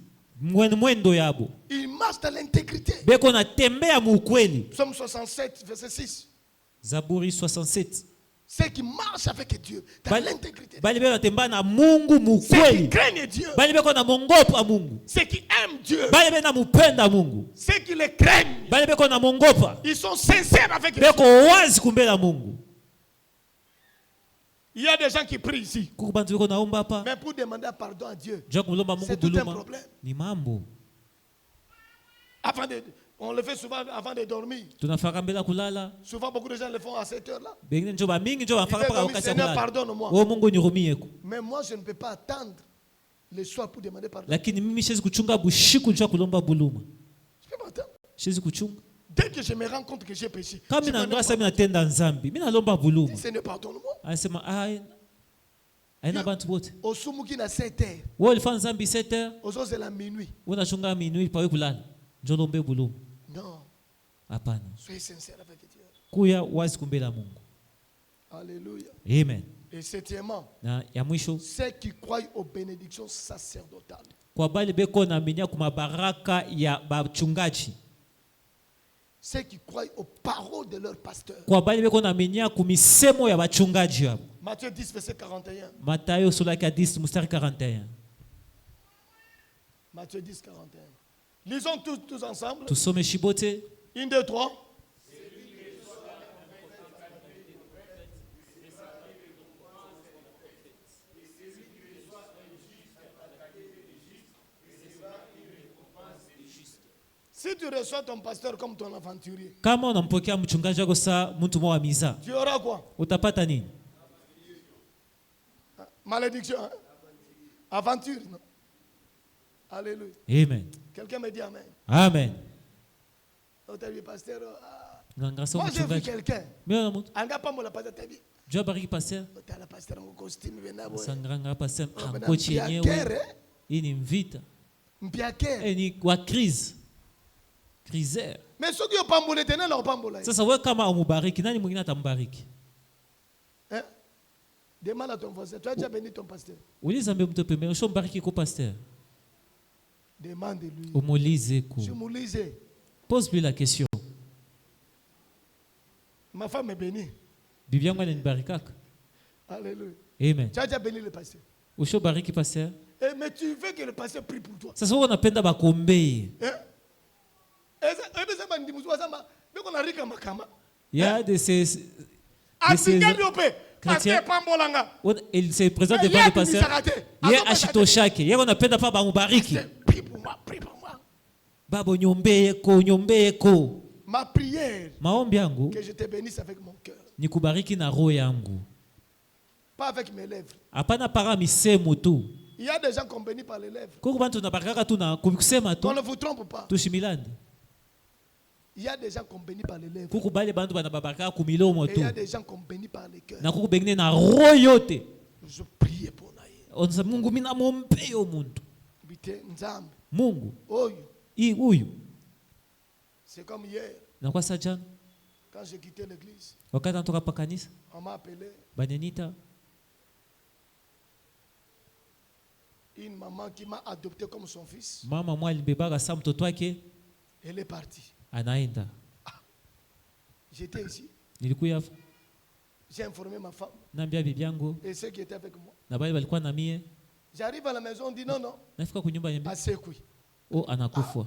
mwendo yabo. Ils marchent dans l'intégrité. Beko na tembea mu ukweli. Psaume 67 verset 6. Zaburi 67. Ceux qui marchent avec Dieu dans l'intégrité. Bali beko natembea na Mungu mu ukweli. Ceux qui craignent Dieu. Bali beko na mongopa Mungu. Ceux qui aiment Dieu. Bali beko na mupenda Mungu. Ceux qui le craignent. Bali beko na mongopa. Ils sont sincères avec Dieu. Beko wazi kumbela Mungu. Il y a des gens qui prient ici. Mais pour demander pardon à Dieu, c'est tout un problème. On le fait souvent avant de dormir. Souvent, beaucoup de gens le font à cette heure-là. Ils disent, Seigneur, pardonne-moi. Mais moi, je ne peux pas attendre le soir pour demander pardon. Je ne peux pas attendre. Dès que je me rends compte que j'ai péché, Seigneur, pardonne-moi. Osumuki na 7 heures. Ozo c'est la minuit. Non. Soyez sincère avec Dieu. Alléluia. Amen. Et septièmement, ceux qui croient aux bénédictions sacerdotales. Ceux qui croient aux paroles de leur pasteur. Matthieu 10, verset 41. Matthieu 10, mstari 41. Matthieu 10, 41. Lisons tous ensemble. Tusome shibote. 1, 2, 3. Si tu reçois ton pasteur comme ton aventurier, kama unampokea mchungaji wako saa mtu mwa miza, tu auras quoi? Utapata nini? Malédiction, hein? Aventure, non? Alléluia. Amen. Quelqu'un me dit amen. Amen. Pasteur, moi j'ai vu quelqu'un. Anga pas la pasteur tabi. Dieu bariki pasteur. La pasteur mon costume venabo. Sangranga pasteur ankochi yenyewe. Hii ni mvita. Mpiake. Ni kwa crise. Crise. Mais ceux qui ont pambole tena la pambola. Sasa wewe kama umubariki nani mwingine atambariki? Hein? Demande à ton voisin, tu as déjà béni ton pasteur. Uliza mtu pembeni, ushambariki kwa pasteur. Demande-lui. Umulize ko. Je m'ulize. Pose-lui la question. Ma femme est bénie. Bibi yangu ananibarikaka. Alléluia. Amen. Tu as déjà béni le pasteur. Usho bariki pasteur. Mais tu veux que le pasteur prie pour toi. Sasa wewe unapenda bakuombee. Il y a de ces chrétiens. Il se présente devant le pasteur. Il est ashitoshake. Il unapenda pa bamubariki. Prie pour moi, prie pour moi. Babo nyombeeko. Ma prière, maombi yangu, que je te bénisse avec mon cœur. Nikubariki na roho yangu. Pas avec mes lèvres. Hapana para misemo tu. Il y a des gens qu'on bénit par les lèvres. Kuko bantu nabaraka tu na kusema tu. On ne vous trompe pas. Tushimilande. Il y a des gens qu'on bénit par les lèvres. Kuko bale bantu banabaraka ku milomo tu. Et il y a des gens qu'on bénit par les cœurs. Na kuko bengine na roho yote. Je prie pour naye. Onza Mungu mina mompe yo muntu. Bite nzambe. Mungu. Oyo. Huyu. C'est comme hier. Na kwa sajana. Quand j'ai quitté l'église. Wakati natoka pa kanisa. On m'a appelé. Banenita. Une maman qui m'a adopté comme son fils. Mama mwa alibebaka sa mtoto wake. Elle est partie. Anaenda. J'étais ici. Nilikuya hapa. J'ai informé ma femme. Naambia bibi yangu. Et ceux qui étaient avec moi. Na bale balikuwa na mie. J'arrive à la maison, on dit non, non. Nafika kwa nyumba nyambi. Asekui. Oh, anakufa.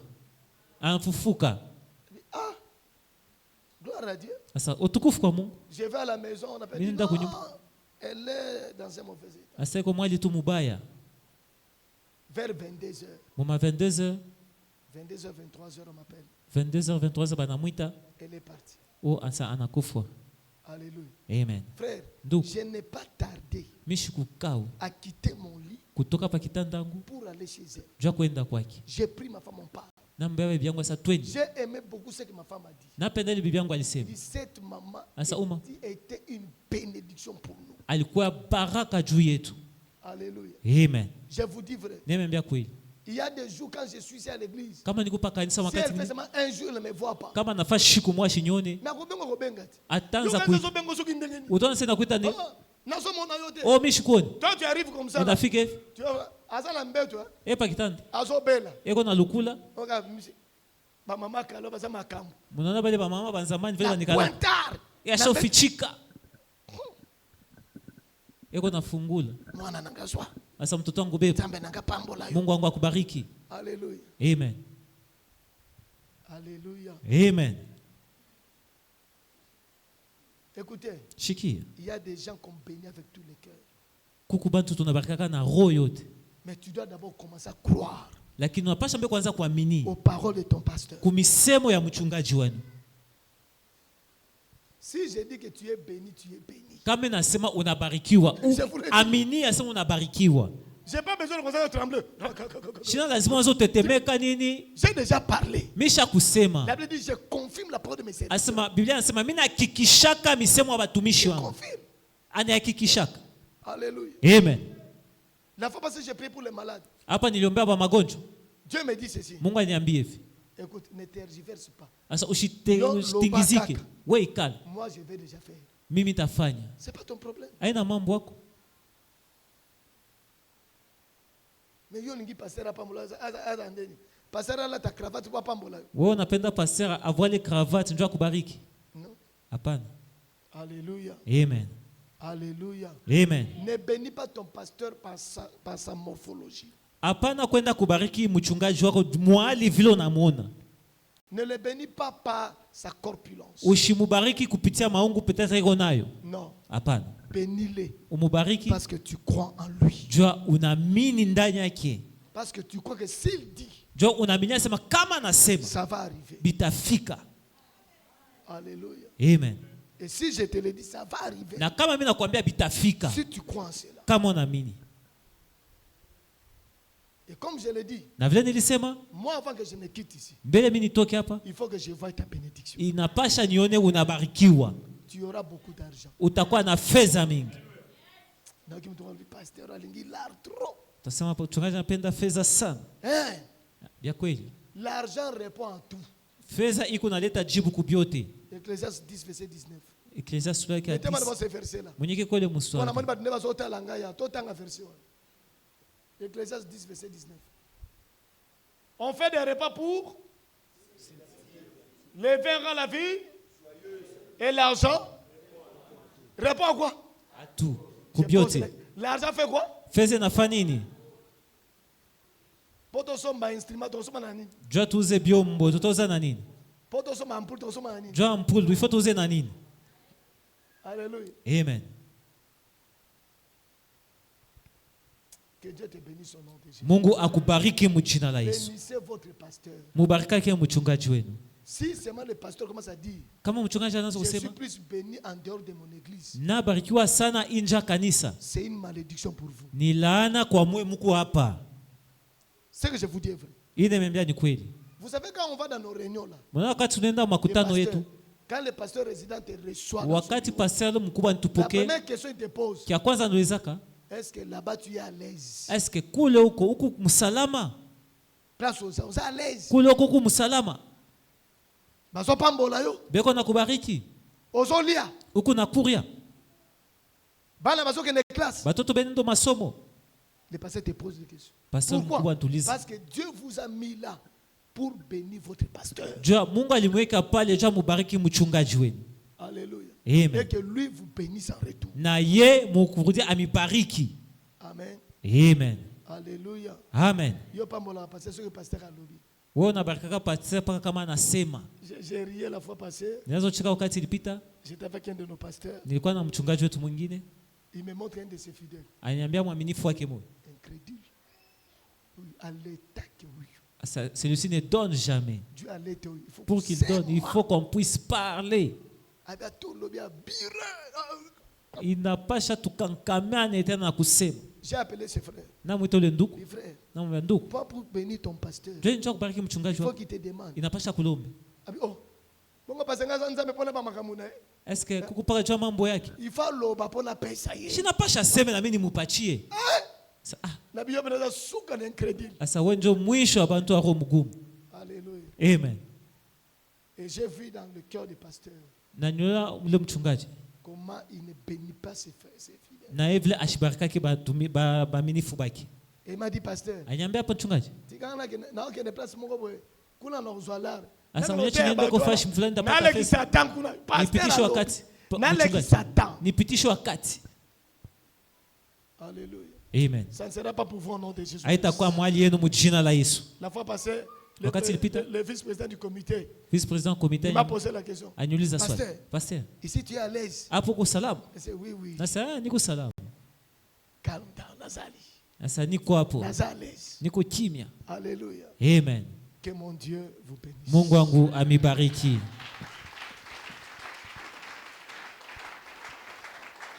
Anafufuka. Ah. Gloire à Dieu. Asa utukufu kwa Mungu. Je vais à la maison, on appelle dit, non, elle est dans un mauvais état. Asa kwa mwali tu mubaya. Vers 22h. Moma 22h. 22h, 23h, on m'appelle. 22h, 23h, banamwita. Elle est partie. Oh, asa anakufa. Alléluia. Amen. Frère, je n'ai pas tardé à quitter mon lit pour aller chez elle. J'ai pris ma femme en part. J'ai aimé beaucoup ce que ma femme a dit. Dit, cette maman était une bénédiction pour nous. Alléluia. Amen. Je vous dis vrai. Il y a des jours quand je suis ici à l'église. Si elle fait seulement un jour, elle ne me voit pas. Oh, Mishikoni. Toi, tu arrives comme ça. Tu vois, Azala Mbeto. Azobela. Eko na lukula. Ba mama kalo ba sama kambo. Munana bale ba mama banzamani vile banikala. Ya shofichika. Eko na fungula. Mwana nangazwa. Asa mtoto wangu bebe. Mungu wangu akubariki. Alléluia. Amen. Alléluia. Amen. Écoutez, Shikia. Il y a des gens qu'on bénit avec tous les cœurs. Kukubantu tunabarikaka na roho yote. Mais tu dois d'abord commencer à croire. Lakini unapaswa mbele kwanza kuamini. Aux paroles de ton pasteur. Kumisemo ya mchungaji wenu. Si je dis que tu es béni, tu es béni. Kama nasema unabarikiwa, amini asema unabarikiwa. J'ai pas besoin de commencer à trembler. Shina lazima wazo tetemeka nini? J'ai déjà parlé. Misha kusema. La Bible dit je confirme la parole de mes serviteurs. Asema Biblia inasema mimi nahakikishaka misemo ya watumishi wangu. Anahakikishaka. Alléluia. Amen. La fois passée j'ai prié pour les malades. Hapa niliombea ba magonjwa. Dieu me dit ceci. Mungu aniambie hivi. Écoute, ne tergiverse pas. Asa usitingizike. Wewe ikala. Moi je vais déjà faire. Mimi tafanya. C'est pas ton problème. Haina mambo yako. Mais yo ningi pasteur hapa mulaza ndeni. Pasteur ala ta cravate kwa pambola. Wewe unapenda pasteur avoile cravate ndio akubariki? Non. Hapana. Alléluia. Amen. Alléluia. Amen. Ne bénis pas ton pasteur par sa morphologie. Hapana kwenda kubariki mchungaji wako mwali vile unamuona. Ne le bénis pas par sa corpulence. Ushimubariki kupitia maungu peut-être iko nayo. Non. Hapana. Bénis-le. Umubariki parce que tu crois en lui. Jua unaamini ndani yake. Parce que tu crois que s'il dit, Jua unaamini sema kama anasema, ça va arriver. Bitafika. Alléluia. Amen. Et si je te le dis, ça va arriver. Na kama mimi nakwambia bitafika. Si tu crois en cela. Kama unaamini. Et comme je l'ai dit, na vile nilisema, moi avant que je ne quitte ici, mbele mimi nitoke hapa, il faut que je voie ta bénédiction. Inapasha nione unabarikiwa. Tu auras beaucoup d'argent. Utakuwa na fedha mingi. Na ukimtoa pasteur alingi l'art trop. Tasema mchungaji anapenda fedha sana. Bia kweli. L'argent répond à tout. Fedha iko naleta jibu kubyote. Ecclésiaste 10 verset 19. Ecclésiaste sura ya 10. Mettez-moi dans ce verset là. Mwenyeke kole muswali. Wana mani ba dineva zota langa ya totanga verset. Ecclésiaste 10 verset 19. On fait des repas pour les vins rend la vie et l'argent Réponds à quoi? À tout. Kubyote. L'argent fait quoi? Faites na fanini. Poto somba instrument, to somba nani? Jua tuze biombo, tutoza na nini? Poto somba ampule, to somba nani? Jua ampule, il faut tuze na nini? Alléluia. Amen. Que Dieu te bénisse au nom de Jésus. Mungu akubariki mjina la Yesu. Bénissez votre pasteur. Mubarikake mchungaji wenu. Si seulement le pasteur commence à dire, Kama mchungaji anaanza je suis kusema plus béni en dehors de mon église, na barikiwa sana inja kanisa, c'est une malédiction pour vous. ni laana kwa mwe mko hapa. Ce que je vous dis est vrai. Ile nimembia ni kweli. Vous savez quand on va dans nos réunions là, Mwana wakati tunaenda makutano yetu, quand le pasteur résident te reçoit, wakati pastor mkubwa la nitupokee, première question il te pose, kia kwanza nilizaka, est-ce que là-bas tu es à l'aise? est-ce que kule huko msalama? Place aux gens, on est à l'aise. Kule huko msalama? Baso pambola yo, Beko na kubariki. ozo lia. Huko na kuria. Bana baso kene classe. Batoto benendo masomo. Le pasteur te pose des questions. Pastor mkubwa tuliza. Parce que Dieu vous a mis là pour bénir votre pasteur. Jua Mungu alimweka pale ja mubariki mchungaji wenu. Alléluia. Amen. Et que lui vous bénisse en retour. Na ye mukurudi amibariki. Amen. Amen. Alléluia. Amen. Yo pambola pasteur ce que pasteur a lobby. Wewe unabarikaka pastor paka kama anasema. J'ai rié la fois passée. Ninazo chika wakati ilipita, J'étais avec un de nos pasteurs. nilikuwa na mchungaji wetu mwingine, Il me montre un de ses fidèles. ananiambia mwaminifu wake moyo. Incrédule. Oui, à l'état que oui. Celui-ci ne donne jamais. Dieu a l'état. Il faut Pour qu'il donne, il faut qu'on puisse parler. Avec tout le bien biré. Inapasha tukankamane tena na kusema. J'ai appelé ses frères. Na mwito le ndugu, Mes frères, na mwambia ndugu, pas pour bénir ton pasteur. je njoo kubariki Il mchungaji faut wako. qu'il te demande. Inapasha kulombe. Oh. Bongo pasanga nzambe pona ba makamuna. Est-ce que kukupaka jua mambo yake? Il faut loba pona pesa ye. Shinapasha sema na mimi nimupachie. Na biyo bena suka na incrédule. Asa wewe ndio mwisho wa bantu wako mgumu. Alléluia. Amen. Et j'ai vu dans le cœur du pasteur Na nyola ule mchungaji. comment il ne bénit pas ses frères, ses fidèles. Na evile ashibarikake ba minifu baki. Et il m'a dit pasteur, Anyambia hapo mchungaji. tigana na ke ne place moko boy. Kuna na uzwalare. Asa mwenye chingende kwa fashi mfulani Na tapata le pesa. Satan kuna Nipitishe pasteur. wakati. Na le Satan. Nipitishe wakati. Alléluia. Amen. Ça ne sera pas pour vous au nom de Jésus. Haitakuwa mwali yenu mjina la Yesu. La fois passée, le vice-président du comité, Vice-président comité il m'a posé la question. aniuliza swali. Pasteur, Pastor, ici tu es à l'aise. hapo uko salama? Je dis oui, oui. Nasa niko salama. Calme down, Nazali. Nasa niko hapo. Nazali à l'aise. Niko kimya. Alléluia. Amen. Que mon Dieu vous bénisse. Mungu wangu amibariki.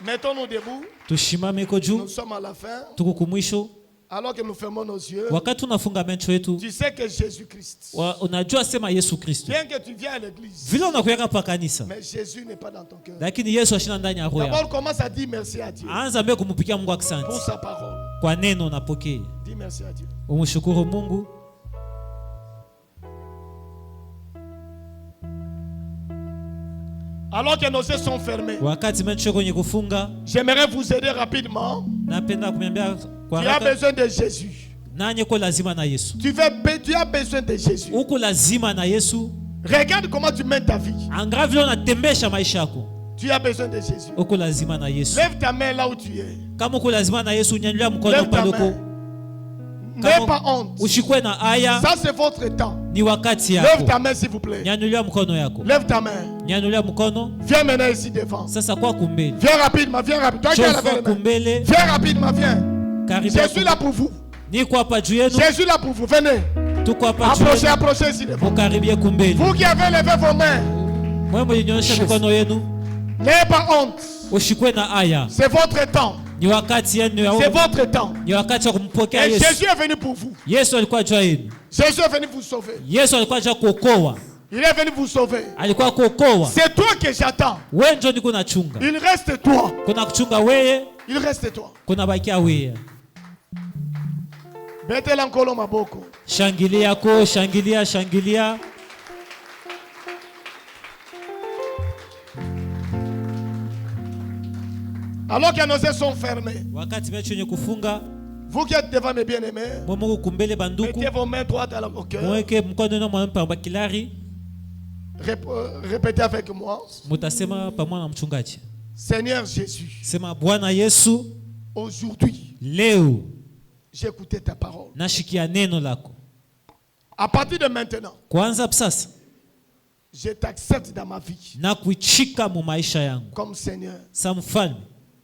Mettons-nous debout. Tushimame ko Nous juu. sommes à la fin. Tuko kumwisho. Alors que nous fermons nos yeux, Wakati unafunga macho yetu, tu sais que Jésus-Christ, unajua sema Yesu Kristo. bien que tu viens à l'église, Vile unakuweka pa kanisa, mais Jésus n'est pas dans ton cœur. lakini Yesu ashina ndani ya roho D'abord, yako. commence à dire merci à Dieu Anza mbele kumpikia Mungu asante pour sa parole. kwa neno unapokea. Dis merci à Dieu. Umshukuru Mungu. Alors que nos yeux sont fermés, Wakati macho yako kwenye kufunga, j'aimerais vous aider rapidement. napenda kumwambia kwa Tu as haraka, besoin de Jésus. nani uko lazima na Yesu? Tu as besoin de Jésus. Uko lazima na Yesu. Regarde comment tu mènes ta vie. Angalia vile unatembesha maisha yako. Tu as besoin de Jésus. Uko lazima na Yesu. Lève ta main là où tu es. Kama uko lazima na Yesu, nyanyua mkono Lève ta pale uko. main. N'aie pas honte. Ushikwe na aya, Ça c'est votre temps. ni wakati Lève yako. ta main s'il vous plaît. Nyanyulia mkono yako. Lève ta main. Nyanyulia mkono. Viens maintenant ici devant. Sasa kwa kumbele. Viens rapidement, viens rapidement. Toi qui as la Shofa main. kumbele. Viens rapidement, viens. Karibia. Je suis là pour vous. Niko hapa juu yenu. Je suis là pour vous. Venez. Tuko hapa juu Approchez, yenu. approchez ici devant. Mukaribie kumbele. Vous qui avez levé vos mains, Mwe mlinyosha mikono yenu. n'ayez pas honte. Ushikwe na aya. C'est votre temps. Ni wakati yenu ya C'est votre temps. ni wakati wa kumpokea Et Yesu. Jésus est venu pour vous. Yesu alikuwa juu yenu. Jésus est venu vous sauver. Yesu alikuwa juu kuokoa. Il est venu vous sauver. Alikuwa kuokoa. C'est toi que j'attends. Wewe ndio niko nachunga. Il reste toi. Kuna kuchunga wewe, Il reste toi. kuna bakia wewe. Betela nkolo maboko. Shangilia ko, shangilia, shangilia. Alors que nos yeux sont fermés, Wakati macho yenye kufunga, vous qui êtes devant mes bien-aimés, Mungu kumbele banduku. mettez vos mains droites au cœur. Mweke mkono na mwampa bakilari. Répétez avec moi. Mutasema pamoja na mchungaji. Seigneur Jésus, sema Bwana Yesu, aujourd'hui, leo j'ai écouté ta parole. nashikia neno lako. À partir de maintenant, Kwanza sasa je t'accepte dans ma vie na kuichika mu maisha yangu comme Seigneur sa mfalme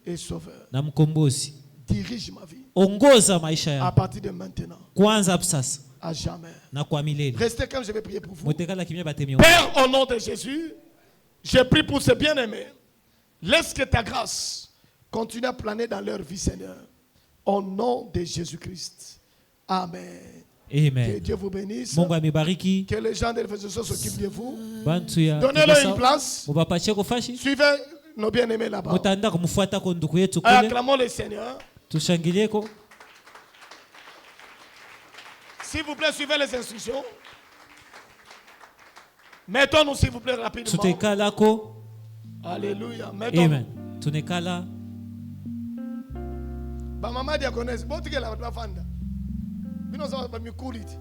et Sauveur. na mkombozi. Dirige ma vie Ongoza maisha à yangu partir de maintenant, kwanza sasa à jamais. na kwa milele. Restez comme je vais prier pour vous. Motekala kimya batemi. Père, au nom de Jésus, je prie pour ces bien-aimés. Laisse que ta grâce continue à planer dans leur vie, Seigneur. Au nom de Jésus-Christ. Amen. Amen. Que Dieu vous bénisse. Mungu amebariki. Que les gens de l'Éphèse s'occupent de vous. Bantu ya Donnez-leur une place. mubapatie kofashi. Suivez nos bien-aimés là-bas. Mutaenda kumfuata kwa ndugu yetu kule. Acclamons le Seigneur. Tushangilieko. S'il vous plaît, suivez les instructions. Mettons-nous, s'il vous plaît, rapidement. Tutekala ko. Alléluia. Mettons-nous. Amen. Tunekala. Ba maman diaconesse, botige la fanda. Bino za ba mikuliti.